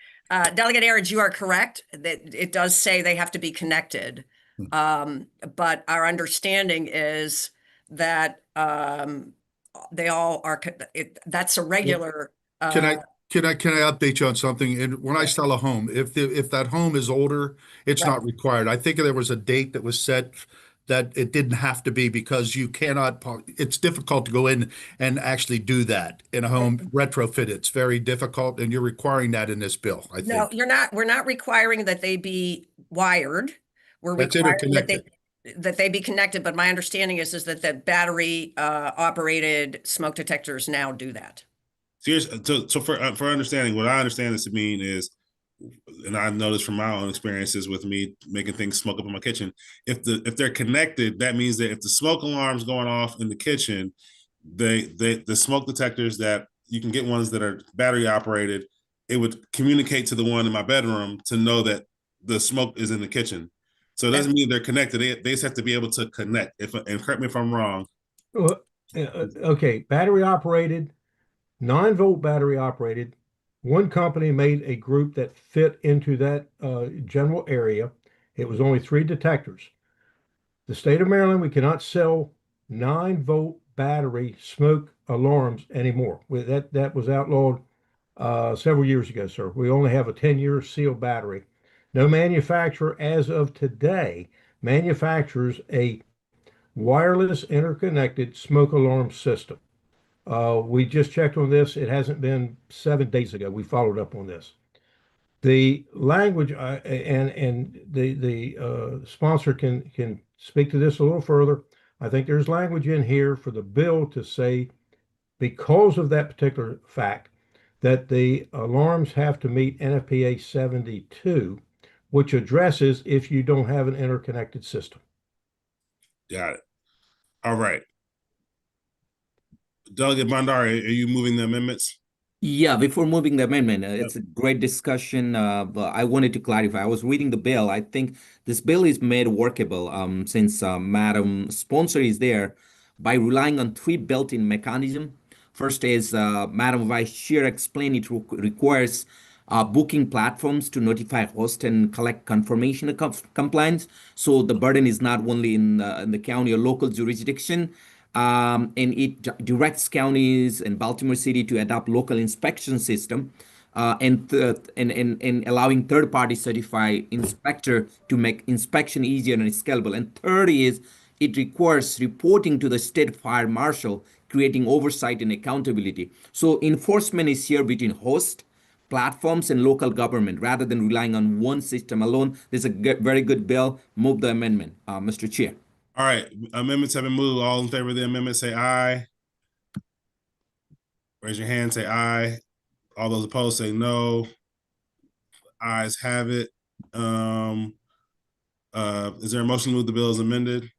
Delegate Aarons, you are correct that it does say they have to be connected. But our understanding is that they all are, that's a regular. Can I update you on something? And when I sell a home, if that home is older, it's not required. I think there was a date that was set that it didn't have to be because you cannot, it's difficult to go in and actually do that in a home retrofit. It's very difficult, and you're requiring that in this bill, I think. No, we're not requiring that they be wired. We're requiring that they be connected, but my understanding is that the battery operated smoke detectors now do that. So for understanding, what I understand this to mean is, and I've noticed from my own experiences with me making things smoke up in my kitchen, if they're connected, that means that if the smoke alarm's going off in the kitchen, the smoke detectors that you can get ones that are battery operated, it would communicate to the one in my bedroom to know that the smoke is in the kitchen. So it doesn't mean they're connected. They just have to be able to connect. And correct me if I'm wrong. Okay, battery operated, 9-volt battery operated. One company made a group that fit into that general area. It was only 3 detectors. The state of Maryland, we cannot sell 9-volt battery smoke alarms anymore. That was outlawed several years ago, sir. We only have a 10-year sealed battery. No manufacturer, as of today, manufactures a wireless interconnected smoke alarm system. We just checked on this. It hasn't been 7 days ago. We followed up on this. The language and the sponsor can speak to this a little further. I think there's language in here for the bill to say, because of that particular fact, that the alarms have to meet NFPA 72, which addresses if you don't have an interconnected system. Got it. All right. Delegate Bandari, are you moving the amendments? Yeah, before moving the amendment, it's a great discussion, but I wanted to clarify. I was reading the bill. I think this bill is made workable since Madam Sponsor is there by relying on three built-in mechanisms. First is Madam Vice Chair explained it requires booking platforms to notify host and collect confirmation of compliance. So the burden is not only in the county or local jurisdiction, and it directs counties and Baltimore City to adopt local inspection system, and allowing third-party certified inspector to make inspection easier and scalable. And third is it requires reporting to the state fire marshal, creating oversight and accountability. So enforcement is here between host, platforms, and local government rather than relying on one system alone. This is a very good bill. Move the amendment, Mr. Chair. All right, amendments have been moved. All in favor of the amendment, say aye. Raise your hand, say aye. All those opposed, say no. Ayes have it. Is there a motion to move the bill as amended?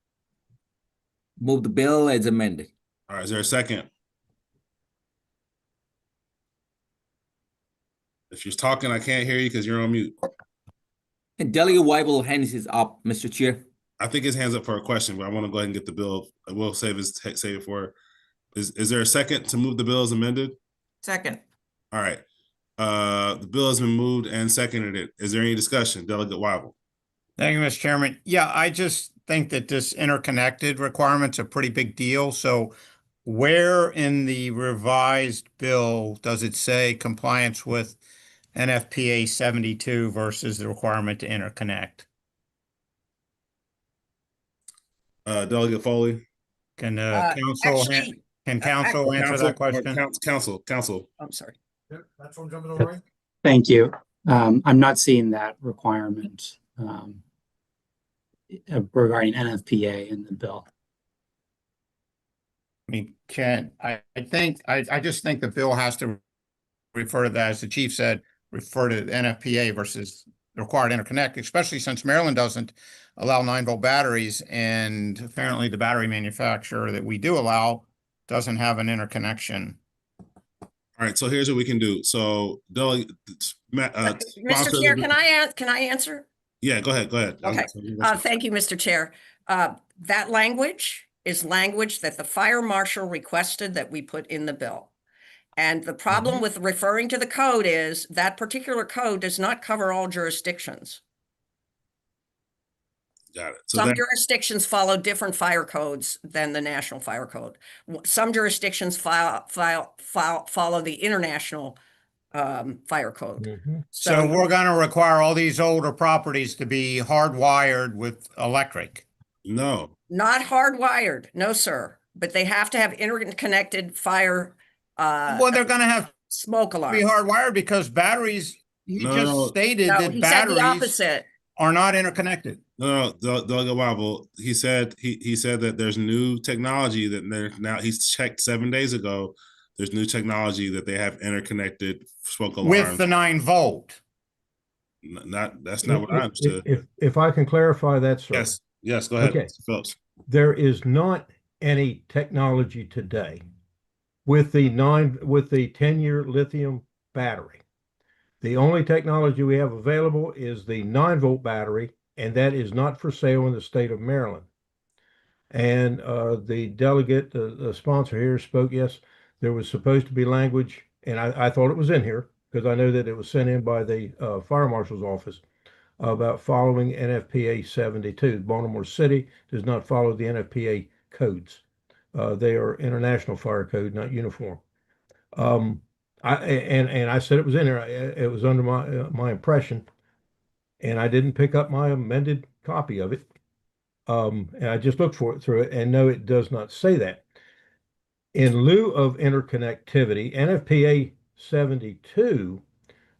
Move the bill as amended. All right, is there a second? If you're talking, I can't hear you because you're on mute. And Delegate Weibel hands is up, Mr. Chair. I think his hand's up for a question, but I want to go ahead and get the bill. We'll save it for. Is there a second to move the bill as amended? Second. All right. The bill has been moved and seconded. It. Is there any discussion? Delegate Weibel. Thank you, Mr. Chairman. Yeah, I just think that this interconnected requirement's a pretty big deal. So where in the revised bill does it say compliance with NFPA 72 versus the requirement to interconnect? Delegate Foley. Can council actually, answer that question? Council. I'm sorry. That's what I'm jumping on, right? Thank you. I'm not seeing that requirement regarding NFPA in the bill. I mean, I just think the bill has to refer to that, as the chief said, refer to NFPA versus the required interconnect, especially since Maryland doesn't allow 9-volt batteries, and apparently the battery manufacturer that we do allow doesn't have an interconnection. All right, so here's what we can do. So, Mr. Chair, can I answer? Yeah, go ahead. Okay. Thank you, Mr. Chair. That language is language that the fire marshal requested that we put in the bill. And the problem with referring to the code is that particular code does not cover all jurisdictions. Got it. So some jurisdictions follow different fire codes than the National Fire Code. Some jurisdictions follow the International Fire Code. So we're going to require all these older properties to be hardwired with electric? No. Not hardwired, no, sir. But they have to have interconnected fire. Well, they're going to have smoke alarm. Be hardwired because batteries. He just stated that batteries said the opposite. Are not interconnected. No, Delegate Weibel, he said that there's new technology that now he's checked 7 days ago. There's new technology that they have interconnected smoke alarms with the 9-volt. That's not what I understood. If I can clarify that, sir. Yes, go ahead, okay. Mr. Phillips. There is not any technology today with the 10-year lithium battery. The only technology we have available is the 9-volt battery, and that is not for sale in the state of Maryland. And the delegate, the sponsor here spoke, yes, there was supposed to be language, and I thought it was in here because I know that it was sent in by the fire marshal's office about following NFPA 72. Baltimore City does not follow the NFPA codes. They are international fire code, not uniform. I said it was in there. It was under my impression, and I didn't pick up my amended copy of it. And I just looked for it through it, and no, it does not say that. In lieu of interconnectivity, NFPA 72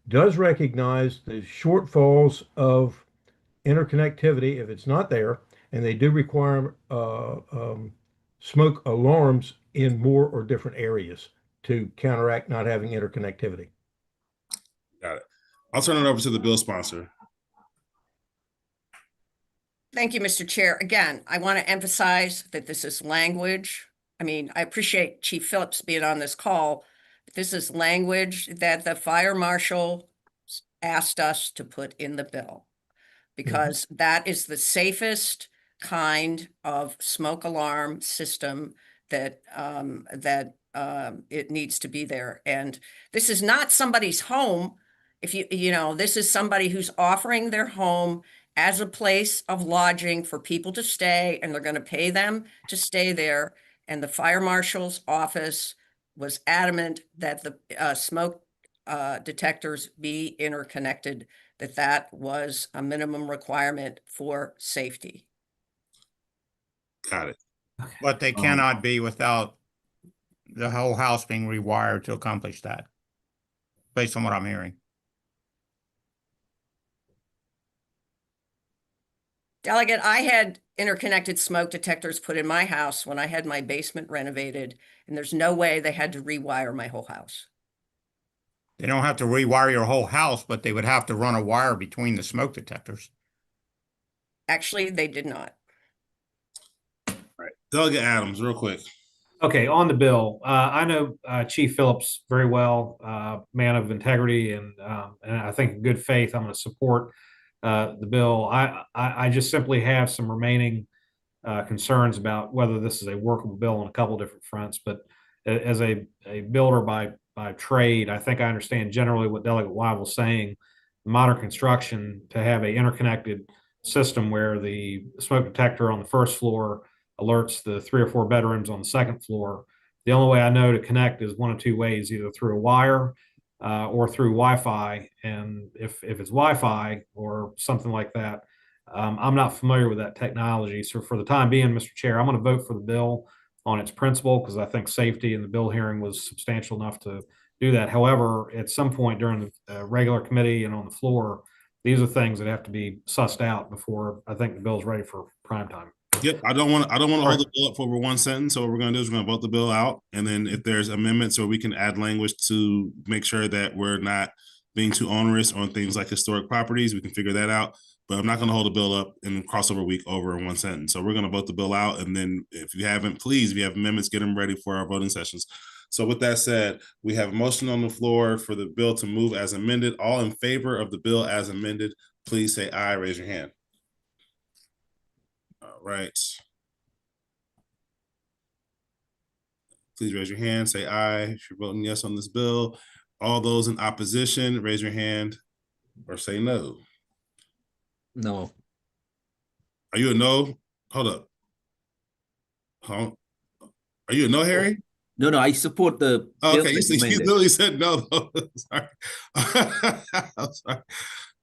does recognize the shortfalls of interconnectivity, if it's not there, and they do require smoke alarms in more or different areas to counteract not having interconnectivity. Got it. I'll turn it over to the bill sponsor. Thank you, Mr. Chair. Again, I want to emphasize that this is language. I mean, I appreciate Chief Phillips being on this call. But this is language that the fire marshal asked us to put in the bill because that is the safest kind of smoke alarm system that it needs to be there. And this is not somebody's home. If this is somebody who's offering their home as a place of lodging for people to stay, and they're going to pay them to stay there. And the fire marshal's office was adamant that the smoke detectors be interconnected, that was a minimum requirement for safety. Got it. But they cannot be without the whole house being rewired to accomplish that, based on what I'm hearing. Delegate, I had interconnected smoke detectors put in my house when I had my basement renovated, and there's no way they had to rewire my whole house. They don't have to rewire your whole house, but they would have to run a wire between the smoke detectors. Actually, they did not. All right. Delegate Adams, real quick. Okay, on the bill, I know Chief Phillips very well, man of integrity and I think in good faith. I'm going to support the bill. I just simply have some remaining concerns about whether this is a workable bill on a couple different fronts. But as a builder by trade, I think I understand generally what Delegate Wild was saying. Modern construction, to have a interconnected system where the smoke detector on the first floor alerts the 3 or 4 bedrooms on the second floor. The only way I know to connect is one of 2 ways, either through a wire or through Wi-Fi. And if it's Wi-Fi or something like that, I'm not familiar with that technology. So for the time being, Mr. Chair, I'm going to vote for the bill on its principle because I think safety in the bill hearing was substantial enough to do that. However, at some point during the regular committee and on the floor, these are things that have to be sussed out before I think the bill is ready for prime time. Yep, I don't want to hold the bill up for over one sentence. So what we're going to do is we're going to vote the bill out, and then if there's amendments or we can add language to make sure that we're not being too onerous on things like historic properties, we can figure that out. But I'm not going to hold the bill up in crossover week over in one sentence. So we're going to vote the bill out, and then if you have amendments, get them ready for our voting sessions. So with that said, we have a motion on the floor for the bill to move as amended. All in favor of the bill as amended, please say aye. Raise your hand. All right. Please raise your hand, say aye if you're voting yes on this bill. All those in opposition, raise your hand or say no. No. Are you a no? Hold up. Huh? Are you a no, Harry? No, I support the bill. Okay, you literally said no, though. Sorry. I'm sorry.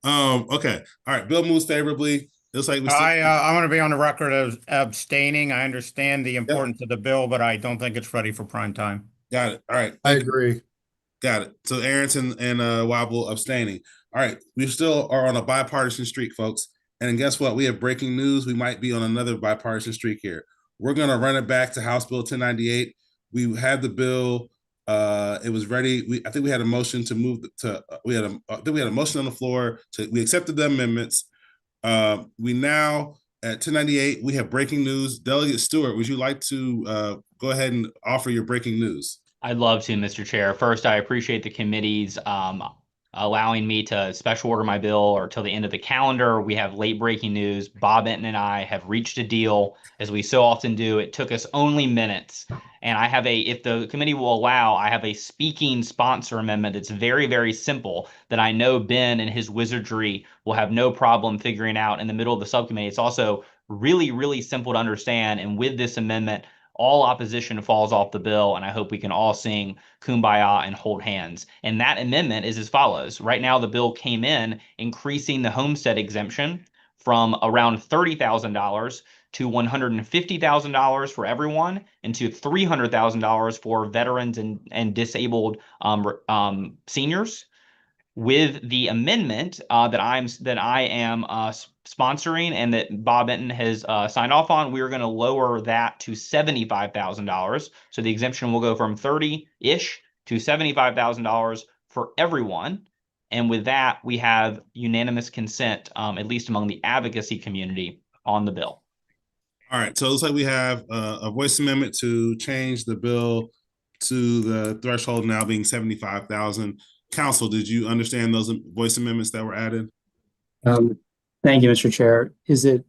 Okay. All right. Bill moves favorably. Looks like I want to be on the record as abstaining. I understand the importance of the bill, but I don't think it's ready for prime time. Got it. All right. I agree. Got it. So Aronson and Wobble abstaining. All right. We still are on a bipartisan streak, folks. And guess what? We have breaking news. We might be on another bipartisan streak here. We're going to run it back to House Bill 1098. We had the bill. It was ready. I think we had a motion to move to. We had a motion on the floor. We accepted the amendments. We now at 1098. We have breaking news. Delegate Stewart, would you like to go ahead and offer your breaking news? I'd love to, Mr. Chair. First, I appreciate the committee's allowing me to special order my bill or till the end of the calendar. We have late breaking news. Bob Enton and I have reached a deal, as we so often do. It took us only minutes. And I have if the committee will allow, I have a speaking sponsor amendment that's very, very simple that I know Ben and his wizardry will have no problem figuring out in the middle of the subcommittee. It's also really, really simple to understand. And with this amendment, all opposition falls off the bill, and I hope we can all sing Kumbaya and hold hands. And that amendment is as follows. Right now, the bill came in increasing the homestead exemption from around $30,000 to $150,000 for everyone and to $300,000 for veterans and disabled seniors. with the amendment that I am sponsoring and that Bob Enton has signed off on, we are going to lower that to $75,000. So the exemption will go from 30-ish to $75,000 for everyone. And with that, we have unanimous consent, at least among the advocacy community, on the bill. All right, so it looks like we have a voice amendment to change the bill to the threshold now being 75,000. Council, did you understand those voice amendments that were added? Thank you, Mr. Chair. Is it,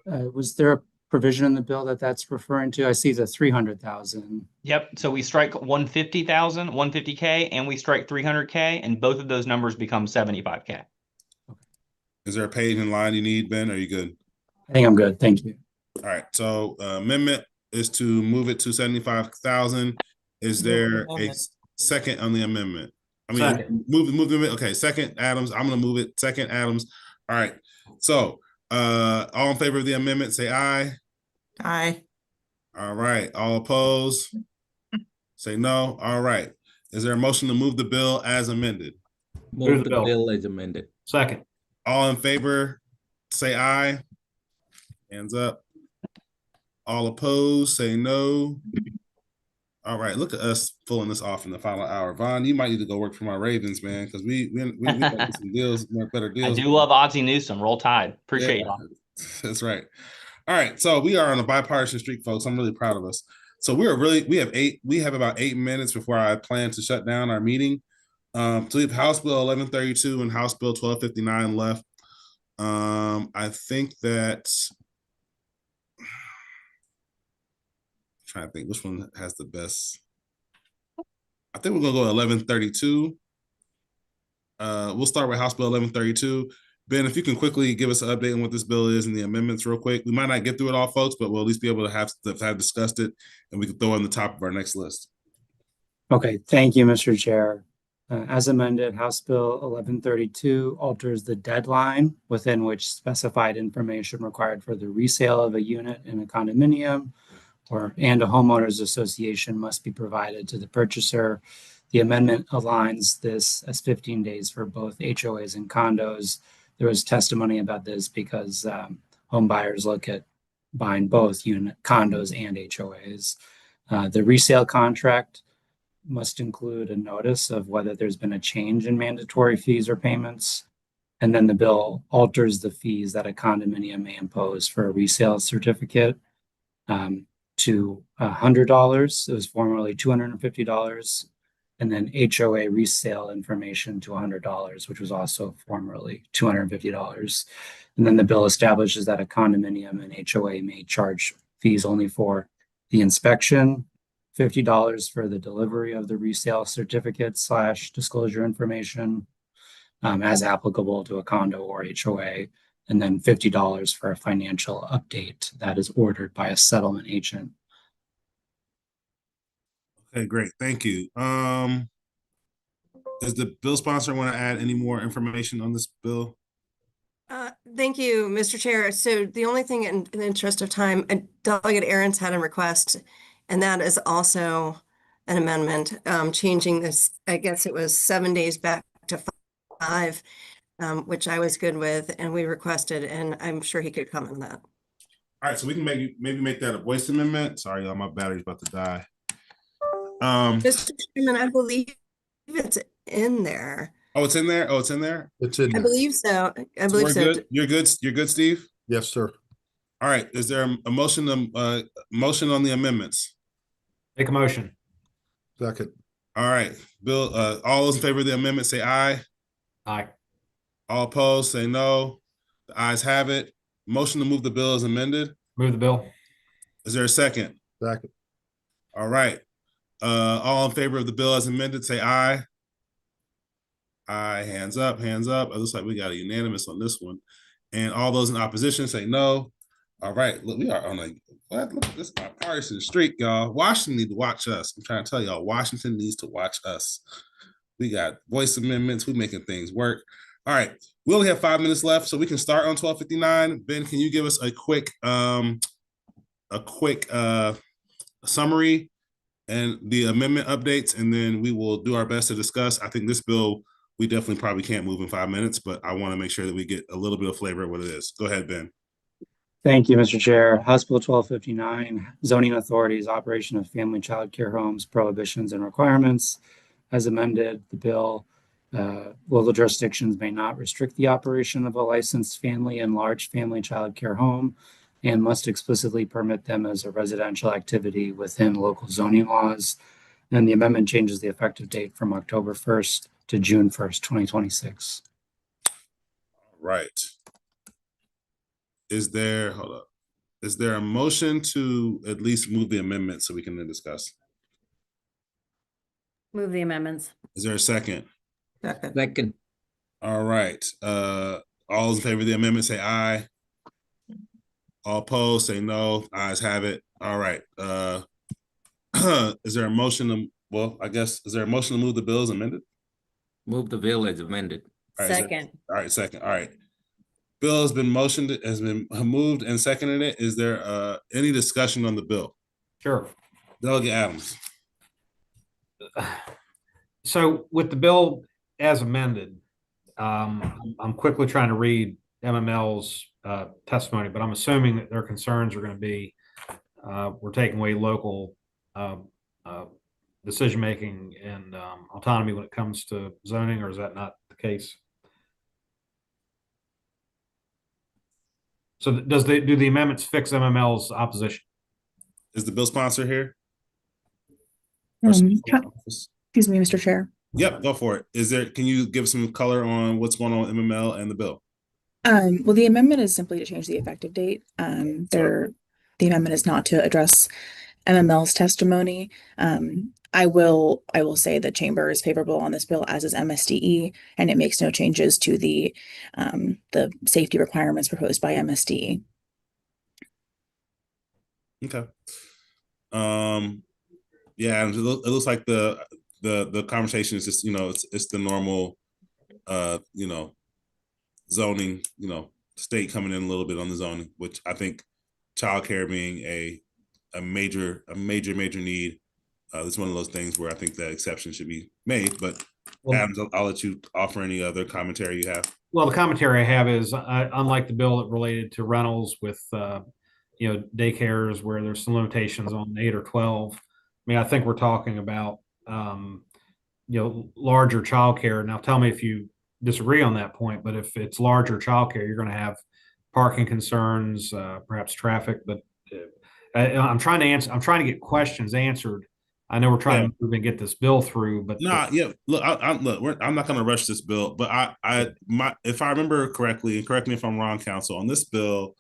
was there a provision in the bill that that's referring to? I see the 300,000. Yep. So we strike 150,000, 150K, and we strike 300K, and both of those numbers become 75K. Is there a page in line you need, Ben? Are you good? I think I'm good. Thank you. All right. So amendment is to move it to 75,000. Is there a second on the amendment? I mean, Second. move the amendment. Okay, second, Adams. I'm going to move it. Second, Adams. All right. So all in favor of the amendment, say aye. Aye. All right. All opposed, say no. All right. Is there a motion to move the bill as amended? Move the bill as amended. Second. All in favor, say aye. Hands up. All opposed, say no. All right, look at us pulling this off in the final hour. Vaughn, you might need to go work for my Ravens, man, because we got some deals, better deals. I do love Ozzie Newsome. Roll Tide. Appreciate y'all. That's right. All right, so we are on a bipartisan streak, folks. I'm really proud of us. So we have about 8 minutes before I plan to shut down our meeting. So we have House Bill 1132 and House Bill 1259 left. I think that trying to think which one has the best. I think we're gonna go 1132. We'll start with House Bill 1132. Ben, if you can quickly give us an update on what this bill is and the amendments real quick. We might not get through it all, folks, but we'll at least be able to have discussed it, and we can throw it on the top of our next list. Okay, thank you, Mr. Chair. As amended, House Bill 1132 alters the deadline within which specified information required for the resale of a unit in a condominium and a homeowners association must be provided to the purchaser. The amendment aligns this as 15 days for both HOAs and condos. There was testimony about this because home buyers look at buying both condos and HOAs. The resale contract must include a notice of whether there's been a change in mandatory fees or payments. And then the bill alters the fees that a condominium may impose for a resale certificate to $100. It was formerly $250. And then HOA resale information to $100, which was also formerly $250. And then the bill establishes that a condominium and HOA may charge fees only for the inspection, $50 for the delivery of the resale certificate / disclosure information as applicable to a condo or HOA, and then $50 for a financial update that is ordered by a settlement agent. Okay, great. Thank you. Does the bill sponsor want to add any more information on this bill? Thank you, Mr. Chair. So the only thing in the interest of time, Delegate Aaron's had a request, and that is also an amendment changing this. I guess it was 7 days back to 5, which I was good with, and we requested, and I'm sure he could comment on that. All right, so we can maybe make that a voice amendment. Sorry, y'all, my battery's about to die. Mr. Chairman, I believe it's in there. Oh, it's in there. Oh, it's in there. It's in I there. believe so. I So believe we're so. good. You're good. You're good, Steve. Yes, sir. All right. Is there a motion? Motion on the amendments. Make a motion. Second. All right, Bill. All those in favor of the amendment say aye. Aye. All opposed say no. The ayes have it. Motion to move the bill as amended. Move the bill. Is there a second? Second. All right. All in favor of the bill as amended, say aye. Aye, hands up, hands up. It looks like we got a unanimous on this one. And all those in opposition say no. All right, look, we are on look, this is my partisan streak, y'all. Washington need to watch us. I'm trying to tell y'all, Washington needs to watch us. We got voice amendments. We're making things work. All right, we only have 5 minutes left, so we can start on 1259. Ben, can you give us a quick summary and the amendment updates, and then we will do our best to discuss. I think this bill we definitely probably can't move in 5 minutes, but I want to make sure that we get a little bit of flavor of what it is. Go ahead, Ben. Thank you, Mr. Chair. House Bill 1259, zoning authorities, operation of family child care homes, prohibitions and requirements. As amended, the bill, local jurisdictions may not restrict the operation of a licensed family and large family child care home and must explicitly permit them as a residential activity within local zoning laws. And the amendment changes the effective date from October 1st to June 1st, 2026. Right. Is there a motion to at least move the amendment so we can then discuss? Move the amendments. Is there a second? Second. All right. All those in favor of the amendment say aye. All opposed say no. Ayes have it. All right. Is there a motion to, is there a motion to move the bill as amended? Move the bill as amended. All right, Second. second. All right. Bill has been moved and seconded it. Is there any discussion on the bill? Sure. Delegate Adams. So with the bill as amended, I'm quickly trying to read MML's testimony, but I'm assuming that their concerns are going to be we're taking away local decision-making and autonomy when it comes to zoning, or is that not the case? So do the amendments fix MML's opposition? Is the bill sponsor here? Excuse me, Mr. Chair. Yep, go for it. Can you give some color on what's going on with MML and the bill? Well, the amendment is simply to change the effective date. The amendment is not to address MML's testimony. I will say the chamber is favorable on this bill, as is MSDE, and it makes no changes to the safety requirements proposed by MSDE. Okay. Yeah, it looks like the conversation is just, it's the normal zoning, state coming in a little bit on the zoning, which I think childcare being a major need. It's one of those things where I think that exception should be made, but Adams, I'll let you offer any other commentary you have. Well, the commentary I have is, unlike the bill that related to rentals with, daycares where there's some limitations on 8 or 12. I mean, I think we're talking about, larger childcare. Now, tell me if you disagree on that point, but if it's larger childcare, you're going to have parking concerns, perhaps traffic, but I'm trying to get questions answered. I know we're trying to move and get this bill through, but look, I'm not going to rush this bill, but if I remember correctly, and correct me if I'm wrong, counsel, on this bill,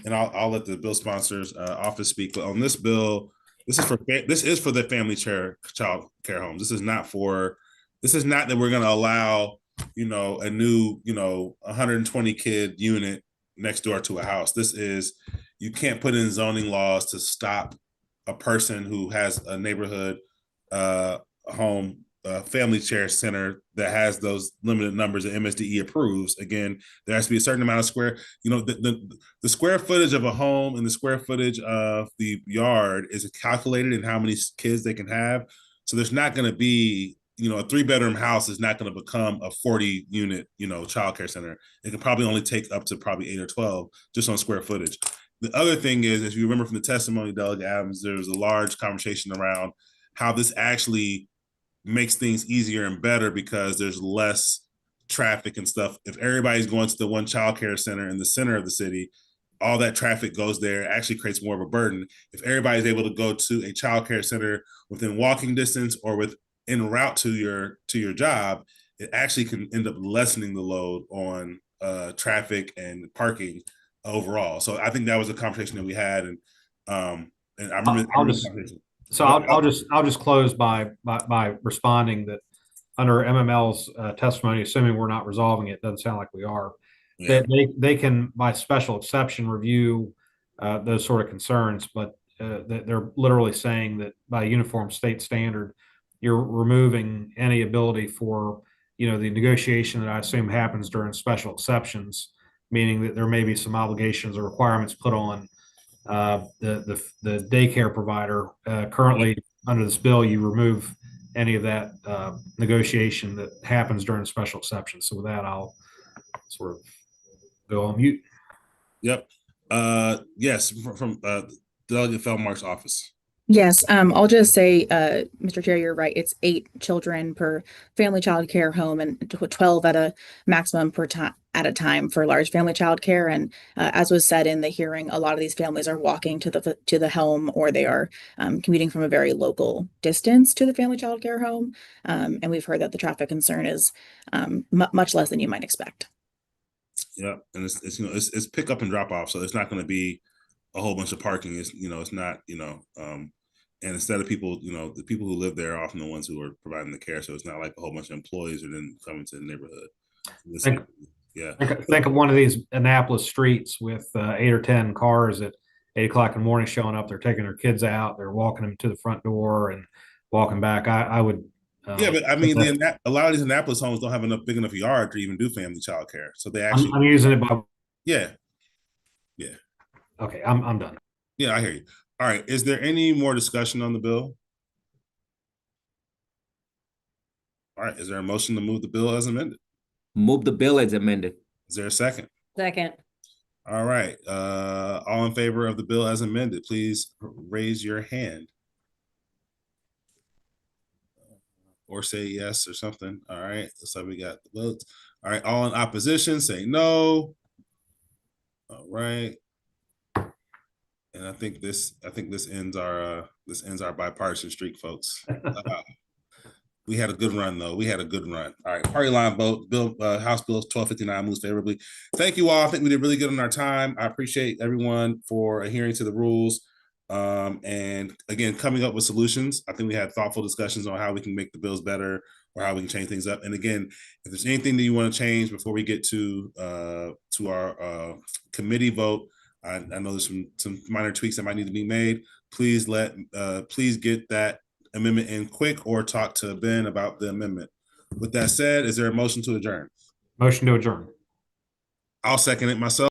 and I'll let the bill sponsors office speak, but on this bill, this is for the family child care homes. This is not that we're going to allow, a new, 120 kid unit next door to a house. This is, you can't put in zoning laws to stop a person who has a neighborhood home family care center that has those limited numbers that MSDE approves. Again, there has to be a certain amount of square, the square footage of a home and the square footage of the yard is calculated in how many kids they can have. So there's not going to be, a 3-bedroom house is not going to become a 40 unit, childcare center. It can probably only take up to probably 8 or 12 just on square footage. The other thing is, if you remember from the testimony, Delegate Adams, there was a large conversation around how this actually makes things easier and better because there's less traffic and stuff. If everybody's going to the one child care center in the center of the city, all that traffic goes there, actually creates more of a burden. If everybody's able to go to a child care center within walking distance or en route to your job, it actually can end up lessening the load on traffic and parking overall. So I think that was a conversation that we had, and I remember. I'll just close by responding that under MML's testimony, assuming we're not resolving it, doesn't sound like we are, that they can, by special exception, review those sort of concerns, but they're literally saying that by uniform state standard, you're removing any ability for the negotiation that I assume happens during special exceptions, meaning that there may be some obligations or requirements put on the daycare provider. Currently, under this bill, you remove any of that negotiation that happens during special exception. So with that, I'll sort of go on mute. Yep. Yes, from Delegate Feldmark's office. Yes, I'll just say, Mr. Chair, you're right. It's 8 children per family child care home and 12 at a maximum per time at a time for large family child care. And as was said in the hearing, a lot of these families are walking to the home, or they are commuting from a very local distance to the family child care home. And we've heard that the traffic concern is much less than you might expect. Yeah, and it's you know it's pick up and drop off, so it's not going to be a whole bunch of parking. It's it's not and instead of people, the people who live there are often the ones who are providing the care. So it's not like a whole bunch of employees are then coming to the neighborhood. Think of one of these Annapolis streets with 8 or 10 cars at 8 o'clock in the morning showing up. They're taking their kids out. They're walking them to the front door and walking back. I would. Yeah, but I mean, a lot of these Annapolis homes don't have enough big enough yard to even do family child care. So they actually. I'm using it by. Yeah. Okay, I'm done. Yeah, I hear you. All right. Is there any more discussion on the bill? All right. Is there a motion to move the bill as amended? Move the bill as amended. Is there a second? Second. All right. All in favor of the bill as amended, please raise your hand. Or say yes or something. All right. So we got the votes. All right. All in opposition, say no. All right. And I think this ends our bipartisan streak, folks. We had a good run, though. We had a good run. All right, party line vote. House Bill 1259 moves favorably. Thank you all. I think we did really good on our time. I appreciate everyone for adhering to the rules. And again, coming up with solutions. I think we had thoughtful discussions on how we can make the bills better or how we can change things up. And again, if there's anything that you want to change before we get to our committee vote, I know there's some minor tweaks that might need to be made. Please get that amendment in quick or talk to Ben about the amendment. With that said, is there a motion to adjourn? Motion to adjourn. I'll second it myself.